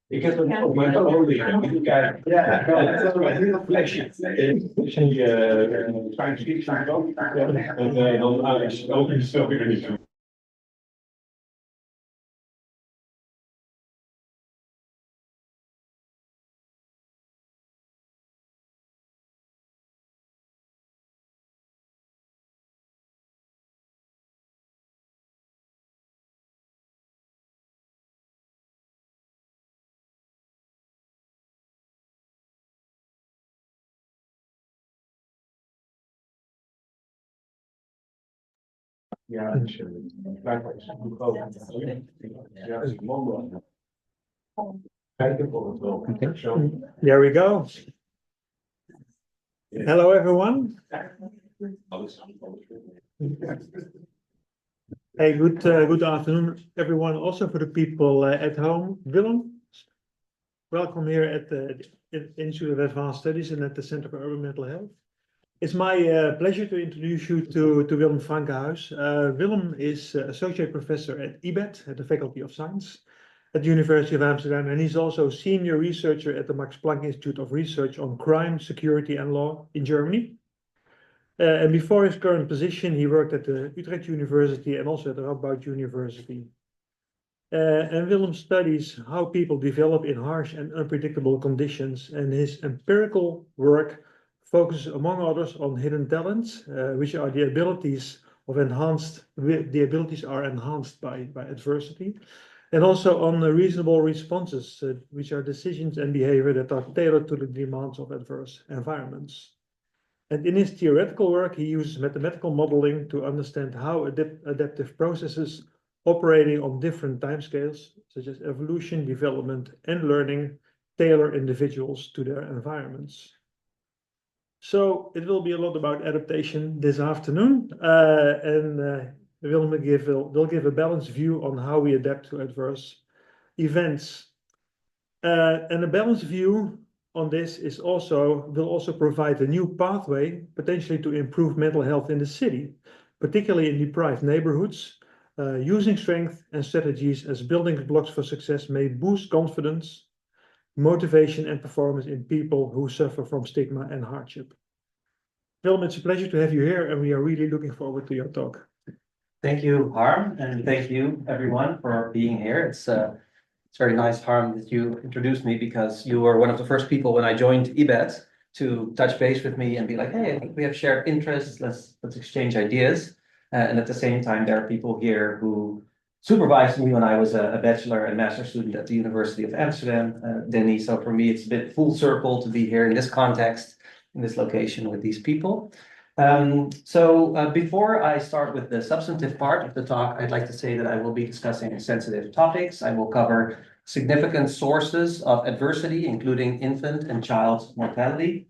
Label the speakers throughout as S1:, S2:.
S1: Ik heb hem op mijn telefoon liggen. Kijk, ja, dat is een heel flesje. Science fiction ook. En dan is het ook iets veel weer niet. Ja, blijkbaar is het goed ook. Ja, als ik man kijken voor het wel.
S2: There we go. Hello, everyone. Hey, good afternoon, everyone. Also for the people at home. Willem, welcome here at the Institute of Advanced Studies and at the Center for Urban Mental Health. It's my pleasure to introduce you to Willem Frankenhuis. Willem is associate professor at IBET, at the Faculty of Science at the University of Amsterdam, and he's also senior researcher at the Max Planck Institute of Research on Crime, Security and Law in Germany. And before his current position, he worked at the Utrecht University and also at the Radboud University. And Willem studies how people develop in harsh and unpredictable conditions, and his empirical work focuses, among others, on hidden talents, which are the abilities are enhanced by adversity, and also on reasonable responses, which are decisions and behavior that are tailored to the demands of adverse environments. And in his theoretical work, he uses mathematical modeling to understand how adaptive processes operating on different timescales, such as evolution, development, and learning, tailor individuals to their environments. So it will be a lot about adaptation this afternoon, and Willem will give a balanced view on how we adapt to adverse events. And a balanced view on this will also provide a new pathway potentially to improve mental health in the city, particularly in deprived neighborhoods. Using strength and strategies as building blocks for success may boost confidence, motivation, and performance in people who suffer from stigma and hardship. Willem, it's a pleasure to have you here, and we are really looking forward to your talk.
S3: Thank you, Harm, and thank you, everyone, for being here. It's very nice, Harm, that you introduced me, because you were one of the first people when I joined IBET to touch base with me and be like, hey, I think we have shared interests, let's exchange ideas. And at the same time, there are people here who supervised me when I was a bachelor and master student at the University of Amsterdam, Denny. So for me, it's a bit full circle to be here in this context, in this location with these people. Before I start with the substantive part of the talk, I'd like to say that I will be discussing sensitive topics. I will cover significant sources of adversity, including infant and child mortality.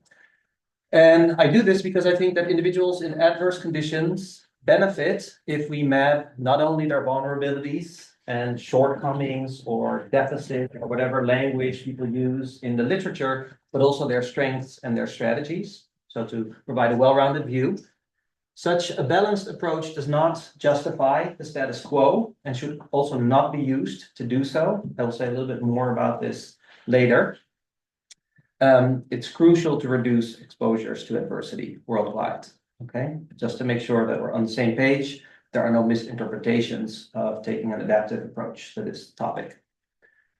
S3: And I do this because I think that individuals in adverse conditions benefit if we map not only their vulnerabilities and shortcomings or deficit or whatever language people use in the literature, but also their strengths and their strategies. So to provide a well-rounded view. Such a balanced approach does not justify the status quo and should also not be used to do so. I will say a little bit more about this later. It's crucial to reduce exposures to adversity worldwide. Okay, just to make sure that we're on the same page, there are no misinterpretations of taking an adaptive approach to this topic.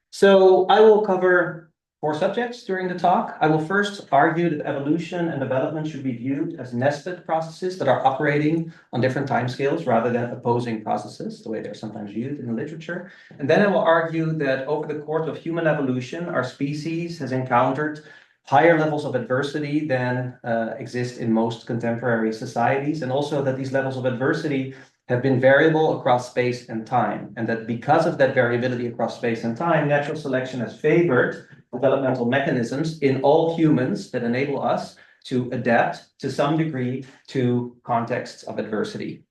S3: So I will cover 4 subjects during the talk. I will first argue that evolution and development should be viewed as nested processes that are operating on different timescales rather than opposing processes, the way they're sometimes viewed in the literature. And then I will argue that over the course of human evolution, our species has encountered higher levels of adversity than exist in most contemporary societies, and also that these levels of adversity have been variable across space and time, and that because of that variability across space and time, natural selection has favored developmental mechanisms in all humans that enable us to adapt to some degree to contexts of adversity.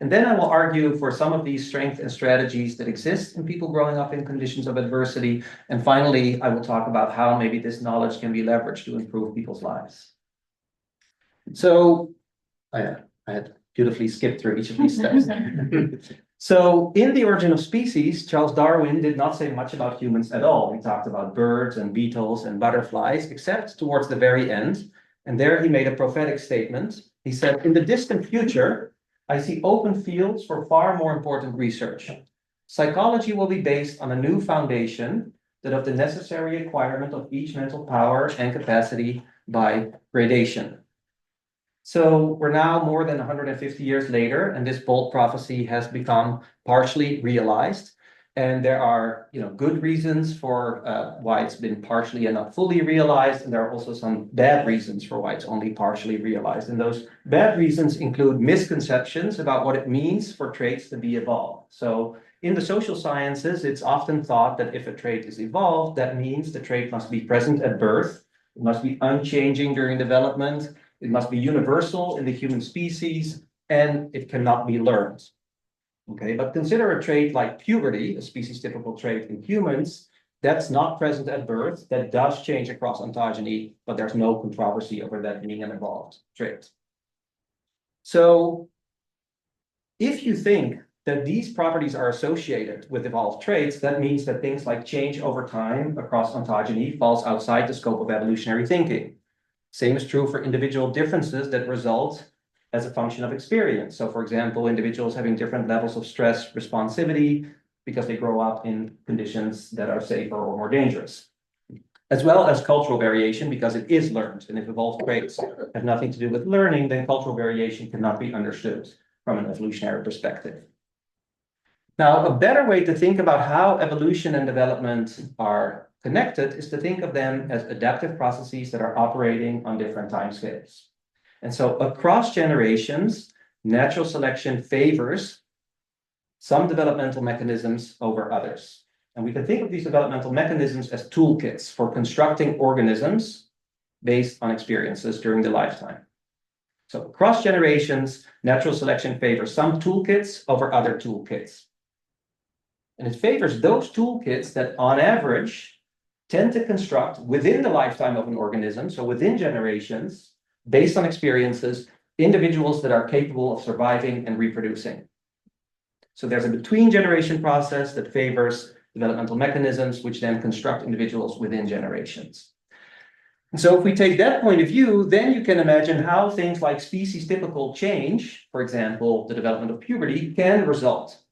S3: And then I will argue for some of these strengths and strategies that exist in people growing up in conditions of adversity. And finally, I will talk about how maybe this knowledge can be leveraged to improve people's lives. So I had beautifully skipped through each of these steps. So in The Origin of Species, Charles Darwin did not say much about humans at all. He talked about birds and beetles and butterflies, except towards the very end. And there he made a prophetic statement. He said, "In the distant future, I see open fields for far more important research. Psychology will be based on a new foundation, that of the necessary acquirement of each mental power and capacity by gradation." So we're now more than 150 years later, and this bold prophecy has become partially realized. And there are, good reasons for why it's been partially and not fully realized, and there are also some bad reasons for why it's only partially realized. And those bad reasons include misconceptions about what it means for traits to be evolved. So in the social sciences, it's often thought that if a trait is evolved, that means the trait must be present at birth, it must be unchanging during development, it must be universal in the human species, and it cannot be learned. Okay, but consider a trait like puberty, a species-typical trait in humans, that's not present at birth, that does change across ontogeny, but there's no controversy over that being an evolved trait. So if you think that these properties are associated with evolved traits, that means that things like change over time across ontogeny falls outside the scope of evolutionary thinking. Same is true for individual differences that result as a function of experience. So for example, individuals having different levels of stress responsivity because they grow up in conditions that are safer or more dangerous. As well as cultural variation, because it is learned. And if evolved traits have nothing to do with learning, then cultural variation cannot be understood from an evolutionary perspective. Now, a better way to think about how evolution and development are connected is to think of them as adaptive processes that are operating on different timescales. And so across generations, natural selection favors some developmental mechanisms over others. And we can think of these developmental mechanisms as toolkits for constructing organisms based on experiences during the lifetime. So across generations, natural selection favors some toolkits over other toolkits. And it favors those toolkits that on average tend to construct within the lifetime of an organism, so within generations, based on experiences, individuals that are capable of surviving and reproducing. So there's a between generation process that favors developmental mechanisms, which then construct individuals within generations. And so if we take that point of view, then you can imagine how things like species typical change, for example, the development of puberty, can result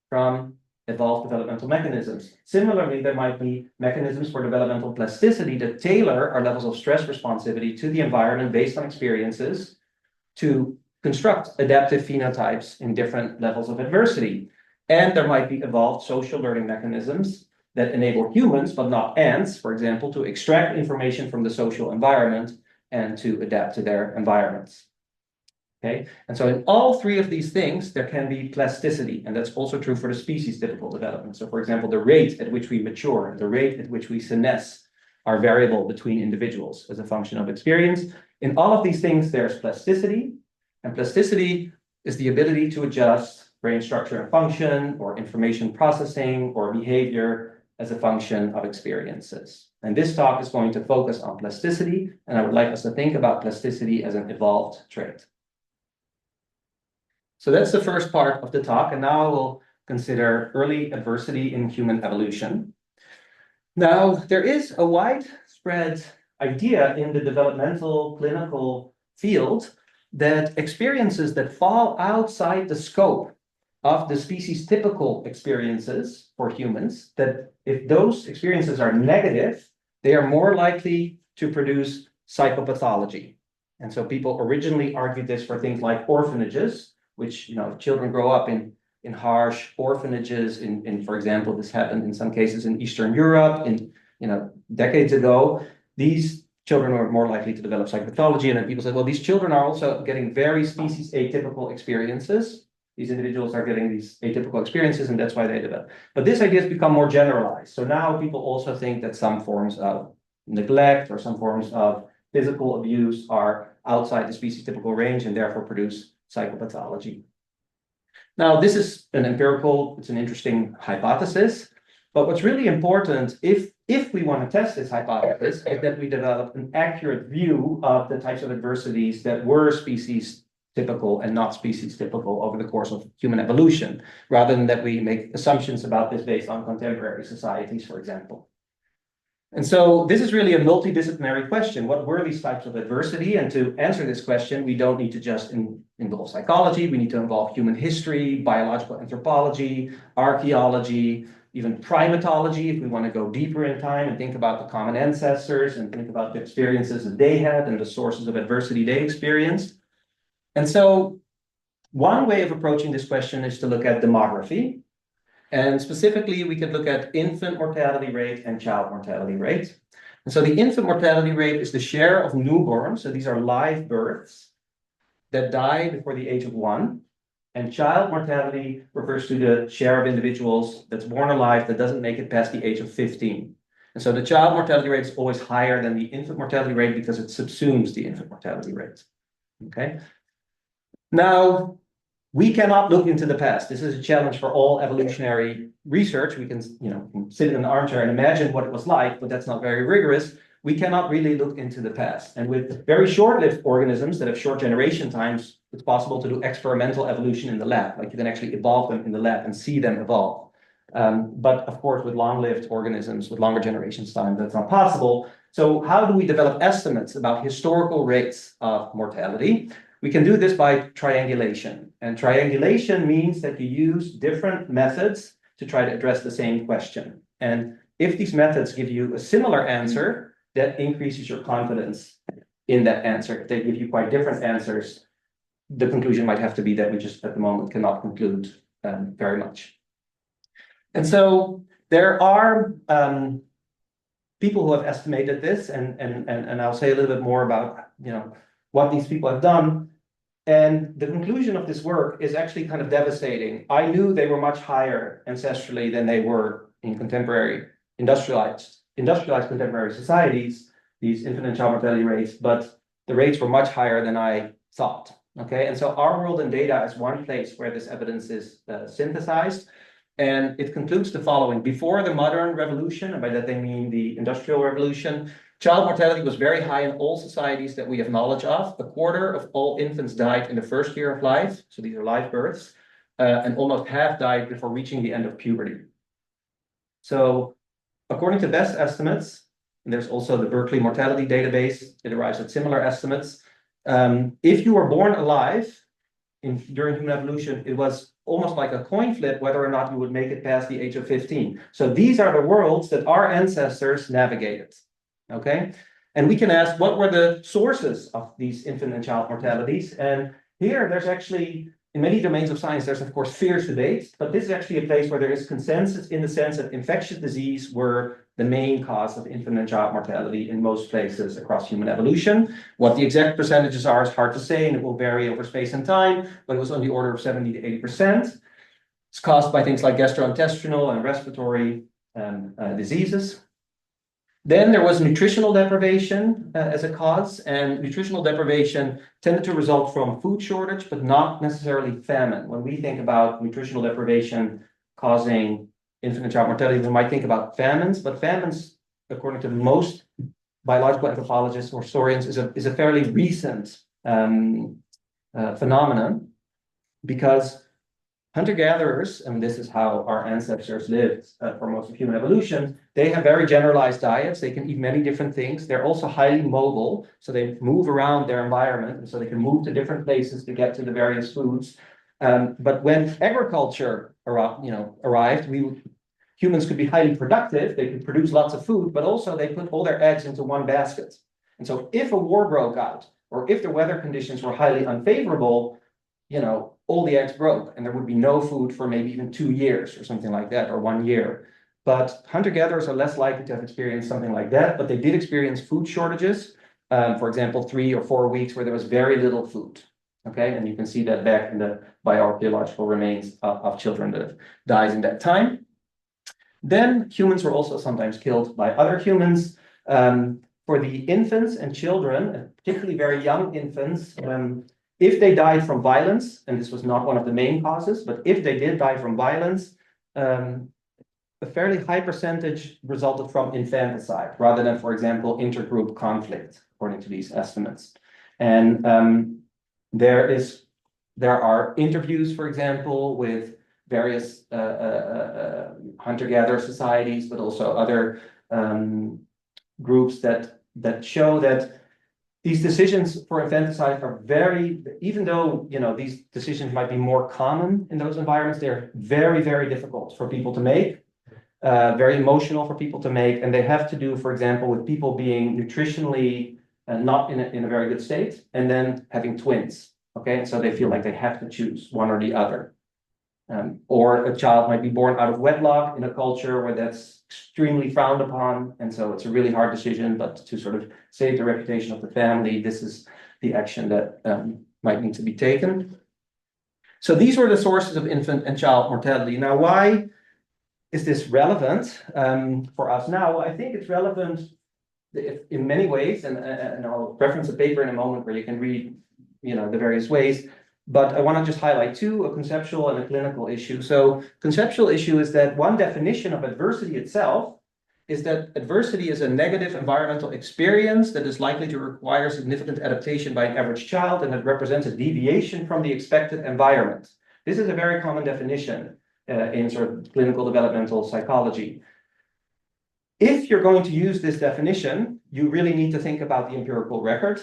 S3: from evolved developmental mechanisms. Similarly, there might be mechanisms for developmental plasticity that tailor our levels of stress responsivity to the environment based on experiences to construct adaptive phenotypes in different levels of adversity. And there might be evolved social learning mechanisms that enable humans, but not ants, for example, to extract information from the social environment and to adapt to their environments. Okay, and so in all three of these things, there can be plasticity, and that's also true for the species typical development. So for example, the rate at which we mature, the rate at which we senesce are variable between individuals as a function of experience. In all of these things, there's plasticity, and plasticity is the ability to adjust brain structure and function, or information processing, or behavior as a function of experiences. And this talk is going to focus on plasticity, and I would like us to think about plasticity as an evolved trait. So that's the first part of the talk, and now we'll consider early adversity in human evolution. Now, there is a widespread idea in the developmental clinical field that experiences that fall outside the scope of the species typical experiences for humans, that if those experiences are negative, they are more likely to produce psychopathology. And so people originally argued this for things like orphanages, which, children grow up in harsh orphanages. For example, this happened in some cases in Eastern Europe, decades ago. These children are more likely to develop psychopathology. And then people said, well, these children are also getting very species atypical experiences. These individuals are getting these atypical experiences, and that's why they develop. But this idea has become more generalized. So now people also think that some forms of neglect or some forms of physical abuse are outside the species typical range and therefore produce psychopathology. Now, this is it's an interesting hypothesis, but what's really important, if we want to test this hypothesis, is that we develop an accurate view of the types of adversities that were species typical and not species typical over the course of human evolution, rather than that we make assumptions about this based on contemporary societies, for example. And so this is really a multidisciplinary question. What were these types of adversity? And to answer this question, we don't need to just involve psychology. We need to involve human history, biological anthropology, archaeology, even primatology, if we want to go deeper in time and think about the common ancestors and think about the experiences that they had and the sources of adversity they experienced. And so one way of approaching this question is to look at demography. And specifically, we could look at infant mortality rate and child mortality rate. And so the infant mortality rate is the share of newborns, so these are live births, that die before the age of 1. And child mortality refers to the share of individuals that's born alive that doesn't make it past the age of 15. And so the child mortality rate is always higher than the infant mortality rate because it subsumes the infant mortality rate. Okay. Now, we cannot look into the past. This is a challenge for all evolutionary research. We can, sit in an armchair and imagine what it was like, but that's not very rigorous. We cannot really look into the past. And with very short-lived organisms that have short generation times, it's possible to do experimental evolution in the lab. Like you can actually evolve them in the lab and see them evolve. But of course, with long-lived organisms, with longer generations time, that's not possible. So how do we develop estimates about historical rates of mortality? We can do this by triangulation. And triangulation means that you use different methods to try to address the same question. And if these methods give you a similar answer, that increases your confidence in that answer. If they give you quite different answers, the conclusion might have to be that we just at the moment cannot conclude very much. And so there are people who have estimated this, and I'll say a little bit more about what these people have done. And the conclusion of this work is actually kind of devastating. I knew they were much higher ancestrally than they were in contemporary industrialized contemporary societies, these infant and child mortality rates, but the rates were much higher than I thought. Okay, and so our world in data is one place where this evidence is synthesized, and it concludes the following: before the modern revolution, and by that they mean the Industrial Revolution, child mortality was very high in all societies that we have knowledge of. A quarter of all infants died in the first year of life, so these are live births, and almost half died before reaching the end of puberty. So according to best estimates, and there's also the Berkeley Mortality Database, it arrives at similar estimates. If you were born alive during human evolution, it was almost like a coin flip whether or not you would make it past the age of 15. So these are the worlds that our ancestors navigated. Okay, and we can ask, what were the sources of these infant and child mortalities? And here there's actually, in many domains of science, there's of course fierce debate, but this is actually a place where there is consensus in the sense that infectious disease were the main cause of infant and child mortality in most places across human evolution. What the exact percentages are is hard to say, and it will vary over space and time, but it was on the order of 70 to 80%. It's caused by things like gastrointestinal and respiratory diseases. Then there was nutritional deprivation as a cause, and nutritional deprivation tended to result from food shortage, but not necessarily famine. When we think about nutritional deprivation causing infant and child mortality, we might think about famines, but famines, according to most biological anthropologists or historians, is a fairly recent phenomenon, because hunter-gatherers, and this is how our ancestors lived for most of human evolution, they have very generalized diets. They can eat many different things. They're also highly mobile, so they move around their environment, and so they can move to different places to get to the various foods. But when agriculture arrived, humans could be highly productive. They could produce lots of food, but also they put all their eggs into one basket. And so if a war broke out, or if the weather conditions were highly unfavorable, all the eggs broke, and there would be no food for maybe even 2 years or something like that, or 1 year. But hunter-gatherers are less likely to have experienced something like that, but they did experience food shortages. For example, 3 or 4 weeks where there was very little food. Okay, and you can see that back in the bioarchaeological remains of children that died in that time. Then humans were also sometimes killed by other humans. For the infants and children, particularly very young infants, if they died from violence, and this was not one of the main causes, but if they did die from violence, a fairly high percentage resulted from infanticide, rather than, for example, intergroup conflict, according to these estimates. And There are interviews, for example, with various hunter-gatherer societies, but also other groups that show that these decisions for infanticide are very, even though, these decisions might be more common in those environments, they're very, very difficult for people to make, very emotional for people to make, and they have to do, for example, with people being nutritionally not in a very good state, and then having twins, okay? And so they feel like they have to choose one or the other. Or a child might be born out of wedlock in a culture where that's extremely frowned upon. And so it's a really hard decision, but to sort of save the reputation of the family, this is the action that might need to be taken. So these were the sources of infant and child mortality. Now, why is this relevant for us now? Well, I think it's relevant in many ways, and I'll reference a paper in a moment where you can read, the various ways. But I want to just highlight two, a conceptual and a clinical issue. So conceptual issue is that one definition of adversity itself is that adversity is a negative environmental experience that is likely to require significant adaptation by an average child, and it represents a deviation from the expected environment. This is a very common definition in sort of clinical developmental psychology. If you're going to use this definition, you really need to think about the empirical record,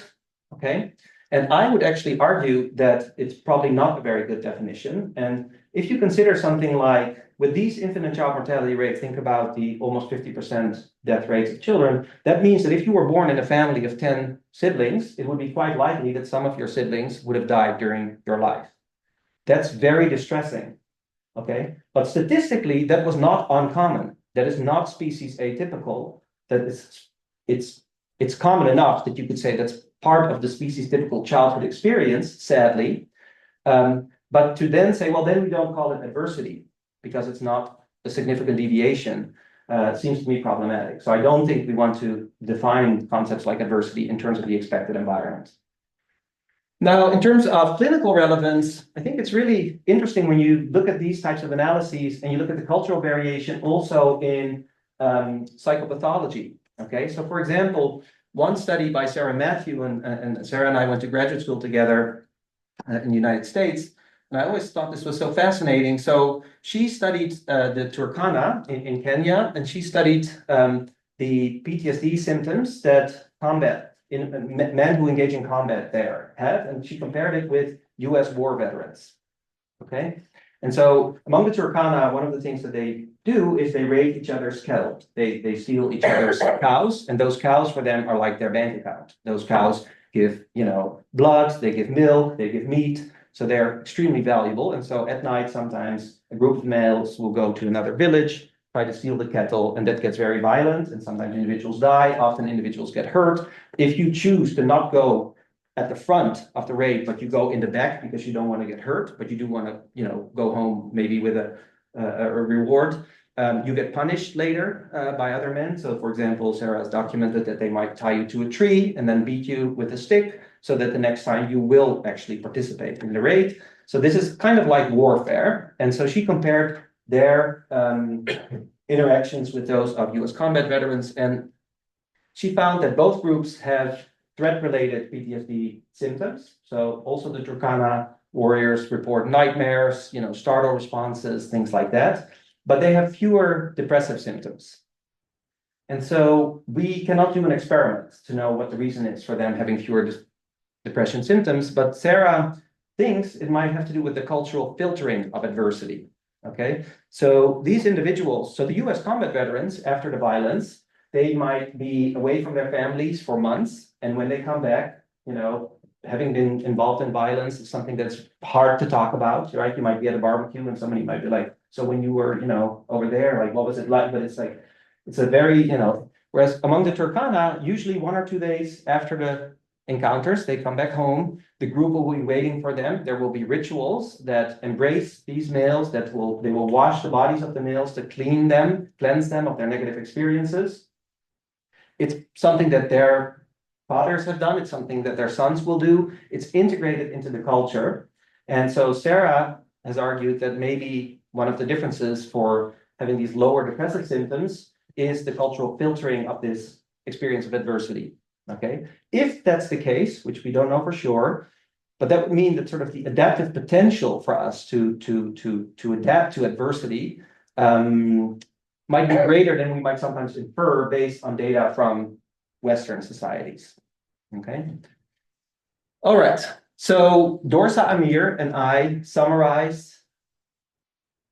S3: okay? And I would actually argue that it's probably not a very good definition. And if you consider something like, with these infant and child mortality rates, think about the almost 50% death rates of children. That means that if you were born in a family of 10 siblings, it would be quite likely that some of your siblings would have died during your life. That's very distressing, okay? But statistically, that was not uncommon. That is not species atypical. That is, it's common enough that you could say that's part of the species typical childhood experience, sadly. But to then say, well, then we don't call it adversity because it's not a significant deviation, seems to me problematic. So I don't think we want to define concepts like adversity in terms of the expected environment. Now, in terms of clinical relevance, I think it's really interesting when you look at these types of analyses and you look at the cultural variation also in psychopathology. Okay, so for example, one study by Sarah Matthew, and Sarah and I went to graduate school together in the United States, and I always thought this was so fascinating. So she studied the Turkana in Kenya, and she studied the PTSD symptoms that men who engage in combat there have, and she compared it with US war veterans, okay? And so among the Turkana, one of the things that they do is they raid each other's cattle. They steal each other's cows, and those cows for them are like their bank account. Those cows give, blood, they give milk, they give meat, so they're extremely valuable. And so at night, sometimes a group of males will go to another village, try to steal the cattle, and that gets very violent, and sometimes individuals die, often individuals get hurt. If you choose to not go at the front of the raid, but you go in the back because you don't want to get hurt, but you do want to, go home maybe with a reward, you get punished later by other men. So for example, Sarah has documented that they might tie you to a tree and then beat you with a stick so that the next time you will actually participate in the raid. So this is kind of like warfare. And so she compared their interactions with those of US combat veterans, and she found that both groups have threat-related PTSD symptoms. So also the Turkana warriors report nightmares, startle responses, things like that, but they have fewer depressive symptoms. And so we cannot do an experiment to know what the reason is for them having fewer depression symptoms, but Sarah thinks it might have to do with the cultural filtering of adversity, okay? So these individuals, so the US combat veterans, after the violence, they might be away from their families for months, and when they come back, having been involved in violence is something that's hard to talk about, right? You might be at a barbecue and somebody might be like, so when you were, over there, like, what was it like? But it's like, it's a very, whereas among the Turkana, usually 1 or 2 days after the encounters, they come back home, the group will be waiting for them. There will be rituals that embrace these males, they will wash the bodies of the males to cleanse them of their negative experiences. It's something that their fathers have done. It's something that their sons will do. It's integrated into the culture. And so Sarah has argued that maybe one of the differences for having these lower depressive symptoms is the cultural filtering of this experience of adversity. Okay, if that's the case, which we don't know for sure, But that would mean that sort of the adaptive potential for us to adapt to adversity might be greater than we might sometimes infer based on data from Western societies. Okay. All right. So Dorsa Amir and I summarized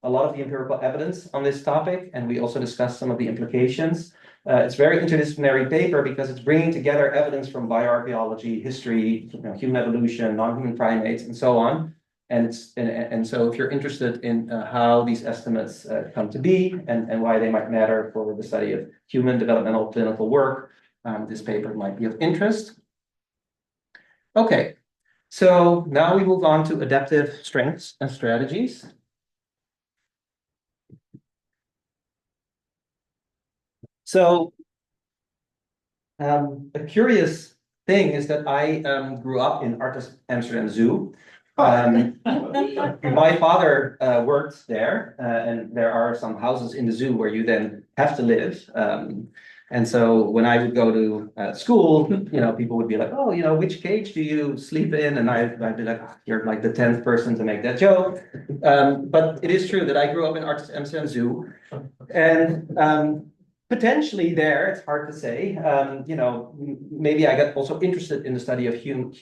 S3: a lot of the empirical evidence on this topic, and we also discussed some of the implications. It's a very interdisciplinary paper because it's bringing together evidence from bioarchaeology, history, human evolution, non-human primates, and so on. And so if you're interested in how these estimates come to be and why they might matter for the study of human developmental clinical work, this paper might be of interest. Okay, so now we move on to adaptive strengths and strategies. So a curious thing is that I grew up in Artis Amsterdam Zoo. My father worked there, and there are some houses in the zoo where you then have to live. And so when I would go to school, people would be like, oh, which cage do you sleep in? And I'd be like, oh, you're like the 10th person to make that joke. But it is true that I grew up in Artis Amsterdam Zoo. And potentially there, it's hard to say. Maybe I got also interested in the study of human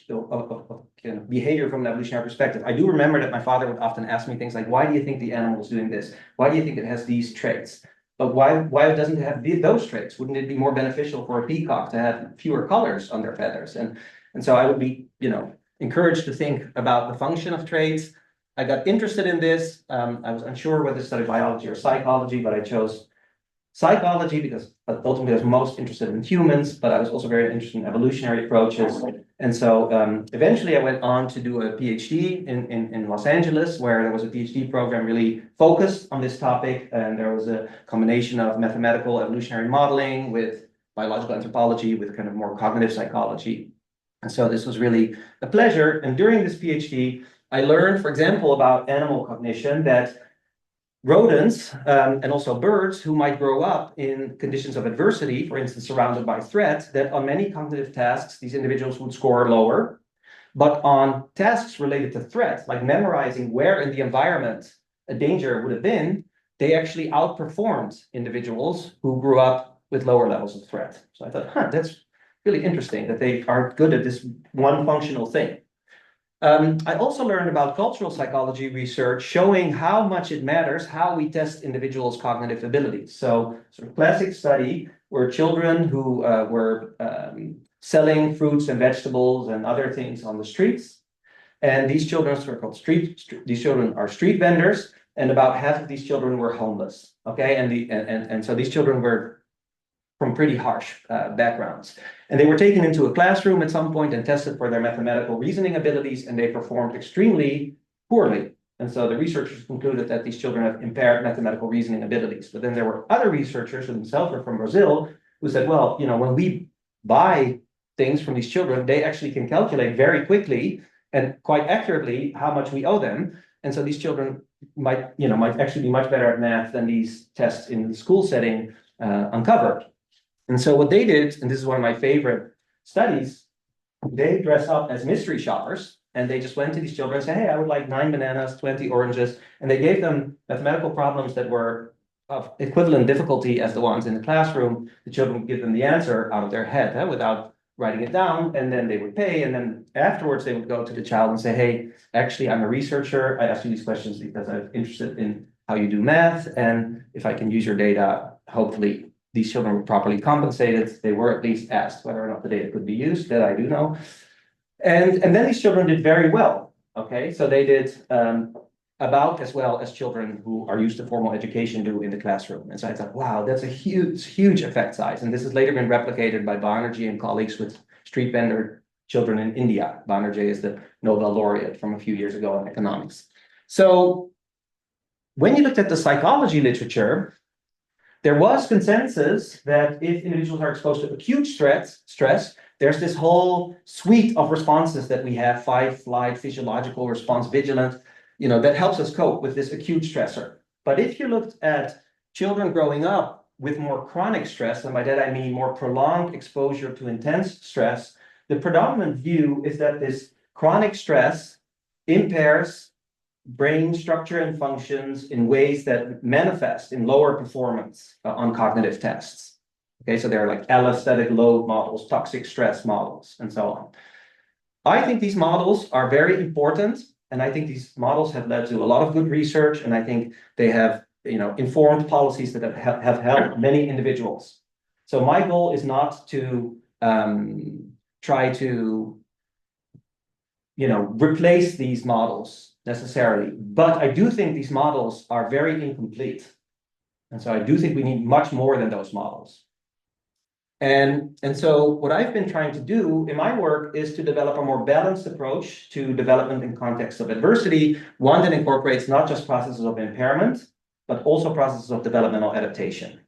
S3: behavior from an evolutionary perspective. I do remember that my father would often ask me things like, why do you think the animal is doing this? Why do you think it has these traits? But why doesn't it have those traits? Wouldn't it be more beneficial for a peacock to have fewer colors on their feathers? And so I would be, encouraged to think about the function of traits. I got interested in this. I was unsure whether to study biology or psychology, but I chose psychology because ultimately I was most interested in humans, but I was also very interested in evolutionary approaches. And so eventually I went on to do a PhD in Los Angeles, where there was a PhD program really focused on this topic. And there was a combination of mathematical evolutionary modeling with biological anthropology, with kind of more cognitive psychology. And so this was really a pleasure. And during this PhD, I learned, for example, about animal cognition, that rodents and also birds who might grow up in conditions of adversity, for instance, surrounded by threat, that on many cognitive tasks, these individuals would score lower. But on tasks related to threat, like memorizing where in the environment a danger would have been, they actually outperformed individuals who grew up with lower levels of threat. So I thought, that's really interesting that they are good at this one functional thing. I also learned about cultural psychology research showing how much it matters how we test individuals' cognitive abilities. So, sort of classic study where children who were selling fruits and vegetables and other things on the streets, and these children are called these children are street vendors, and about half of these children were homeless. Okay, and so these children were from pretty harsh backgrounds. And they were taken into a classroom at some point and tested for their mathematical reasoning abilities, and they performed extremely poorly. And so the researchers concluded that these children have impaired mathematical reasoning abilities. But then there were other researchers who themselves were from Brazil who said, well, when we buy things from these children, they actually can calculate very quickly and quite accurately how much we owe them. And so these children might actually be much better at math than these tests in the school setting uncovered. And so what they did, and this is one of my favorite studies, they dress up as mystery shoppers, and they just went to these children and said, hey, I would like 9 bananas, 20 oranges, and they gave them mathematical problems that were of equivalent difficulty as the ones in the classroom. The children would give them the answer out of their head without writing it down, and then they would pay, and then afterwards they would go to the child and say, hey, actually, I'm a researcher. I asked you these questions because I'm interested in how you do math, and if I can use your data, hopefully these children were properly compensated. They were at least asked whether or not the data could be used, that I do know. And then these children did very well. Okay, so they did about as well as children who are used to formal education do in the classroom. And so I thought, wow, that's a huge effect size. And this has later been replicated by Banerjee and colleagues with street vendor children in India. Banerjee is the Nobel laureate from a few years ago in economics. So when you looked at the psychology literature, there was consensus that if individuals are exposed to acute stress, there's this whole suite of responses that we have: fight, flight, physiological response, vigilant, that helps us cope with this acute stressor. But if you looked at children growing up with more chronic stress, and by that I mean more prolonged exposure to intense stress, the predominant view is that this chronic stress impairs brain structure and functions in ways that manifest in lower performance on cognitive tests. Okay, so there are like allostatic load models, toxic stress models, and so on. I think these models are very important, and I think these models have led to a lot of good research, and I think they have, informed policies that have helped many individuals. So my goal is not to try to, replace these models necessarily, but I do think these models are very incomplete. And so I do think we need much more than those models. And so what I've been trying to do in my work is to develop a more balanced approach to development in context of adversity, one that incorporates not just processes of impairment, but also processes of developmental adaptation.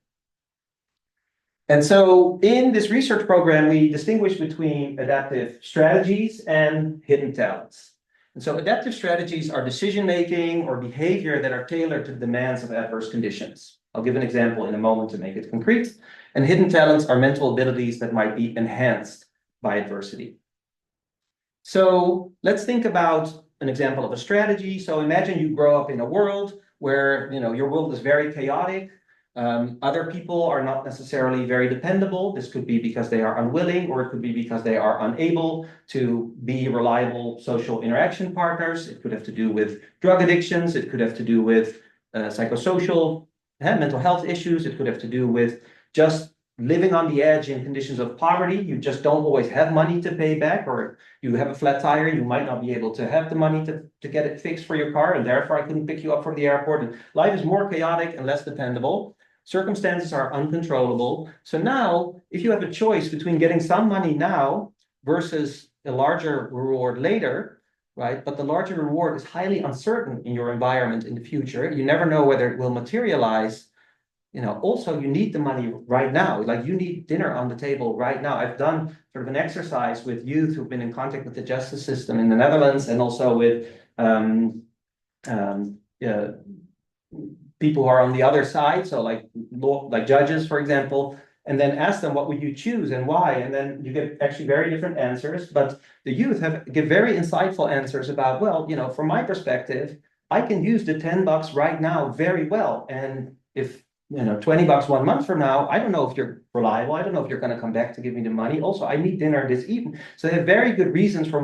S3: And so in this research program, we distinguish between adaptive strategies and hidden talents. And so adaptive strategies are decision-making or behavior that are tailored to the demands of adverse conditions. I'll give an example in a moment to make it concrete. And hidden talents are mental abilities that might be enhanced by adversity. So let's think about an example of a strategy. So imagine you grow up in a world where, your world is very chaotic. Other people are not necessarily very dependable. This could be because they are unwilling, or it could be because they are unable to be reliable social interaction partners. It could have to do with drug addictions. It could have to do with psychosocial mental health issues. It could have to do with just living on the edge in conditions of poverty. You just don't always have money to pay back, or you have a flat tire, you might not be able to have the money to get it fixed for your car, and therefore I couldn't pick you up from the airport. And life is more chaotic and less dependable. Circumstances are uncontrollable. So now, if you have a choice between getting some money now versus a larger reward later, right? But the larger reward is highly uncertain in your environment in the future. You never know whether it will materialize. Also you need the money right now. Like, you need dinner on the table right now. I've done sort of an exercise with youth who've been in contact with the justice system in the Netherlands, and also with people who are on the other side, so like judges, for example, and then ask them, what would you choose and why? And then you get actually very different answers, but the youth give very insightful answers about, well, from my perspective, I can use the $10 right now very well. And if, $20 1 month from now, I don't know if you're reliable. I don't know if you're going to come back to give me the money. Also, I need dinner this evening. So they have very good reasons for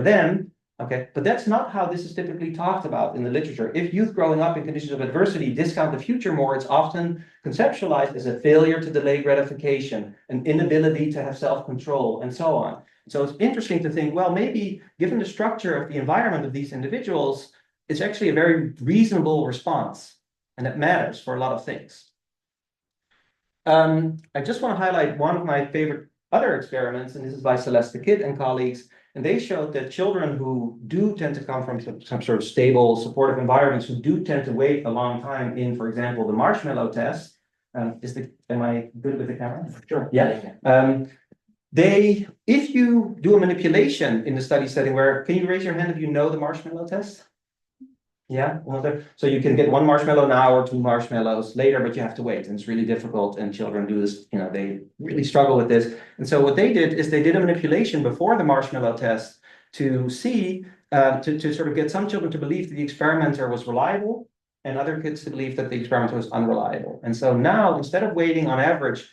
S3: them. Okay, but that's not how this is typically talked about in the literature. If youth growing up in conditions of adversity discount the future more, it's often conceptualized as a failure to delay gratification, an inability to have self-control, and so on. So it's interesting to think, well, maybe given the structure of the environment of these individuals, it's actually a very reasonable response, and it matters for a lot of things. I just want to highlight one of my favorite other experiments, and this is by Celeste Kidd and colleagues. And they showed that children who do tend to come from some sort of stable, supportive environments, who do tend to wait a long time in, for example, the marshmallow test. Am I good with the camera?
S1: Sure.
S3: Yeah. If you do a manipulation in the study setting can you raise your hand if you know the marshmallow test? Yeah, so you can get 1 marshmallow now or 2 marshmallows later, but you have to wait, and it's really difficult, and children do this, they really struggle with this. And so what they did is they did a manipulation before the marshmallow test to see, to sort of get some children to believe that the experimenter was reliable, and other kids to believe that the experimenter was unreliable. And so now, instead of waiting on average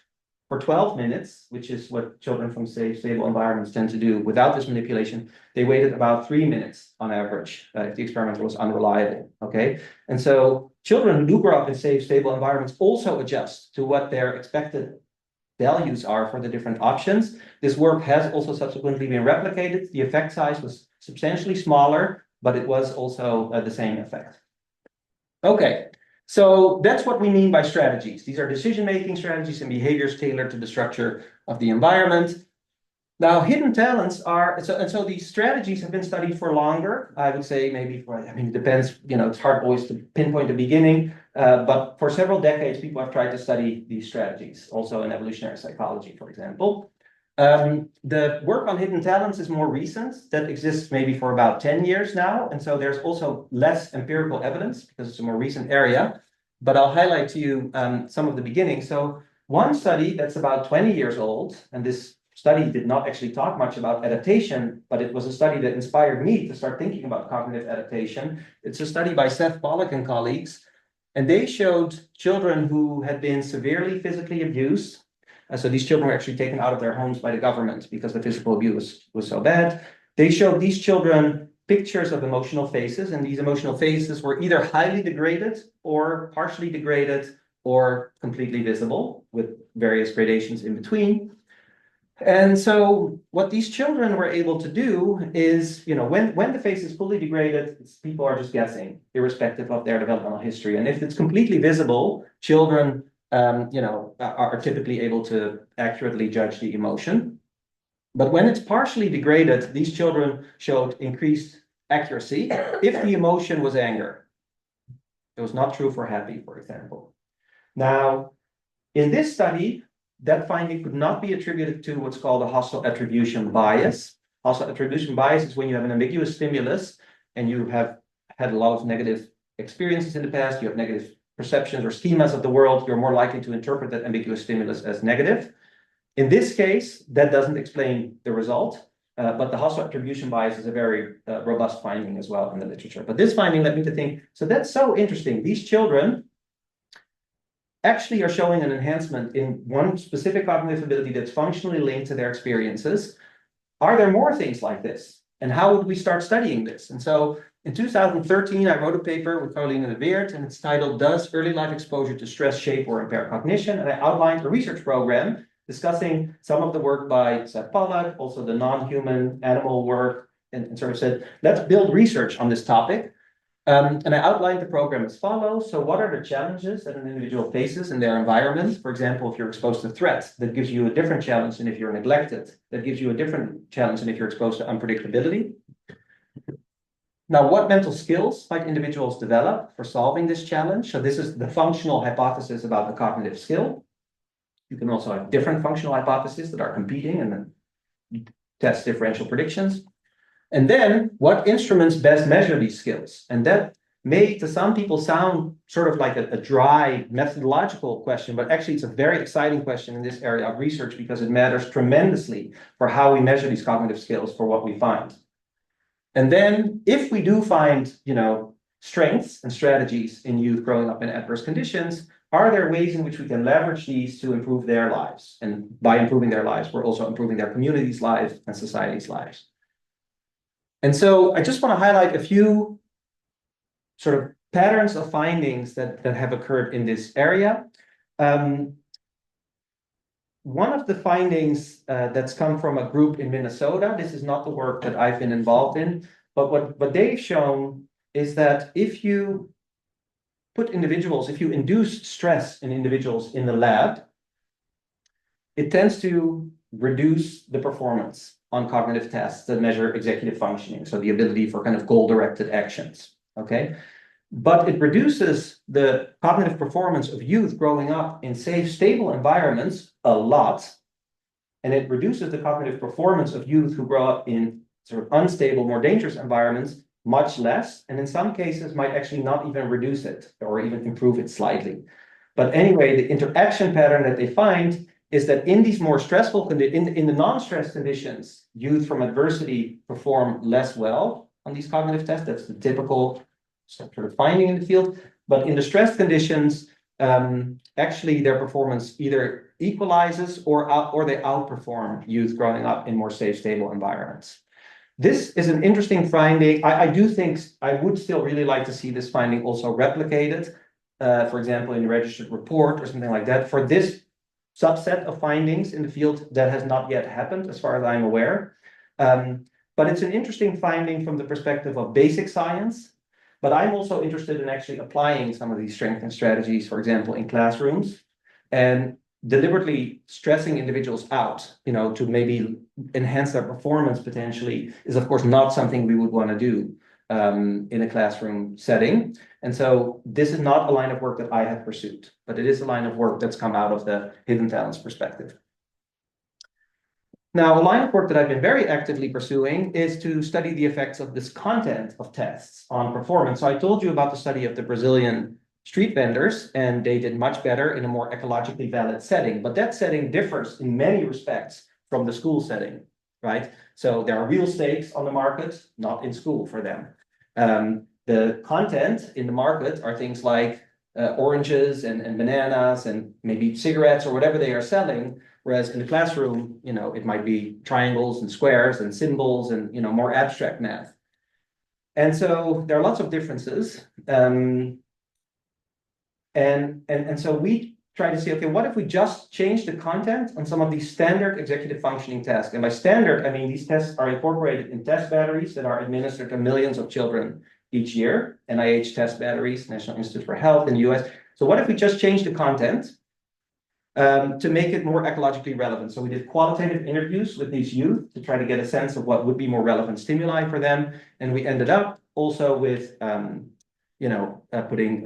S3: for 12 minutes, which is what children from safe, stable environments tend to do without this manipulation, they waited about 3 minutes on average if the experimenter was unreliable, okay? And so children who do grow up in safe, stable environments also adjust to what their expected values are for the different options. This work has also subsequently been replicated. The effect size was substantially smaller, but it was also the same effect. Okay. So that's what we mean by strategies. These are decision-making strategies and behaviors tailored to the structure of the environment. Now, hidden talents are, so these strategies have been studied for longer. I would say maybe it depends, it's hard always to pinpoint the beginning, but for several decades, people have tried to study these strategies, also in evolutionary psychology, for example. The work on hidden talents is more recent. That exists maybe for about 10 years now. And so there's also less empirical evidence because it's a more recent area. But I'll highlight to you some of the beginnings. So one study that's about 20 years old, and this study did not actually talk much about adaptation, but it was a study that inspired me to start thinking about cognitive adaptation. It's a study by Seth Pollack and colleagues, and they showed children who had been severely physically abused. So these children were actually taken out of their homes by the government because the physical abuse was so bad. They showed these children pictures of emotional faces, and these emotional faces were either highly degraded or partially degraded or completely visible with various gradations in between. And so what these children were able to do is, when the face is fully degraded, people are just guessing, irrespective of their developmental history. And if it's completely visible, children, are typically able to accurately judge the emotion. But when it's partially degraded, these children showed increased accuracy if the emotion was anger. It was not true for happy, for example. Now, in this study, that finding could not be attributed to what's called a hostile attribution bias. Hostile attribution bias is when you have an ambiguous stimulus and you have had a lot of negative experiences in the past, you have negative perceptions or schemas of the world, you're more likely to interpret that ambiguous stimulus as negative. In this case, that doesn't explain the result, but the hostile attribution bias is a very robust finding as well in the literature. But this finding led me to think, so that's so interesting. These children actually are showing an enhancement in one specific cognitive ability that's functionally linked to their experiences. Are there more things like this? And how would we start studying this? And so in 2013, I wrote a paper with Caroline de Weert, and it's titled, Does Early Life Exposure to Stress Shape or Impair Cognition? And I outlined a research program discussing some of the work by Seth Pollack, also the non-human animal work, and sort of said, let's build research on this topic. And I outlined the program as follows. So what are the challenges that an individual faces in their environment? For example, if you're exposed to threats, that gives you a different challenge than if you're neglected. That gives you a different challenge than if you're exposed to unpredictability. Now, what mental skills might individuals develop for solving this challenge? So this is the functional hypothesis about the cognitive skill. You can also have different functional hypotheses that are competing and then test differential predictions. And then what instruments best measure these skills? And that may, to some people, sound sort of like a dry methodological question, but actually it's a very exciting question in this area of research because it matters tremendously for how we measure these cognitive skills for what we find. And then if we do find, strengths and strategies in youth growing up in adverse conditions, are there ways in which we can leverage these to improve their lives? And by improving their lives, we're also improving their community's lives and society's lives. And so I just want to highlight a few sort of patterns of findings that have occurred in this area. One of the findings that's come from a group in Minnesota, this is not the work that I've been involved in, but what they've shown is that if you induce stress in individuals in the lab, it tends to reduce the performance on cognitive tests that measure executive functioning, so the ability for kind of goal-directed actions, okay? But it reduces the cognitive performance of youth growing up in safe, stable environments a lot, and it reduces the cognitive performance of youth who grow up in sort of unstable, more dangerous environments much less, and in some cases might actually not even reduce it or even improve it slightly. But anyway, the interaction pattern that they find is that in these more stressful conditions, in the non-stress conditions, youth from adversity perform less well on these cognitive tests. That's the typical sort of finding in the field. But in the stress conditions, actually their performance either equalizes or they outperform youth growing up in more safe, stable environments. This is an interesting finding. I do think I would still really like to see this finding also replicated, for example, in a registered report or something like that. For this subset of findings in the field, that has not yet happened, as far as I'm aware. But it's an interesting finding from the perspective of basic science. But I'm also interested in actually applying some of these strength and strategies, for example, in classrooms, and deliberately stressing individuals out, to maybe enhance their performance potentially is, of course, not something we would want to do in a classroom setting. And so this is not a line of work that I have pursued, but it is a line of work that's come out of the hidden talents perspective. Now, a line of work that I've been very actively pursuing is to study the effects of this content of tests on performance. So I told you about the study of the Brazilian street vendors, and they did much better in a more ecologically valid setting. But that setting differs in many respects from the school setting, right? So there are real stakes on the market, not in school for them. The content in the market are things like oranges and bananas and maybe cigarettes or whatever they are selling. Whereas in the classroom, you know, it might be triangles and squares and symbols and, you know, more abstract math. And so there are lots of differences. And so we try to see, okay, what if we just change the content on some of these standard executive functioning tasks? And by standard, I mean these tests are incorporated in test batteries that are administered to millions of children each year, NIH test batteries, National Institute for Health in the US. So what if we just change the content to make it more ecologically relevant? So we did qualitative interviews with these youth to try to get a sense of what would be more relevant stimuli for them. And we ended up also with, putting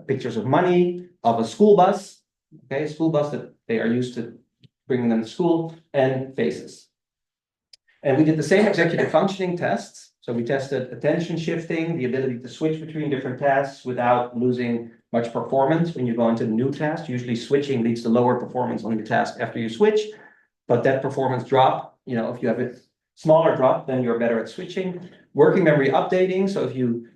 S3: pictures of money, of a school bus, okay, a school bus that they are used to bringing them to school, and faces. And we did the same executive functioning tests. So we tested attention shifting, the ability to switch between different tasks without losing much performance when you go into the new task. Usually switching leads to lower performance on your task after you switch, but that performance drop, you know, if you have a smaller drop, then you're better at switching. Working memory updating, so if you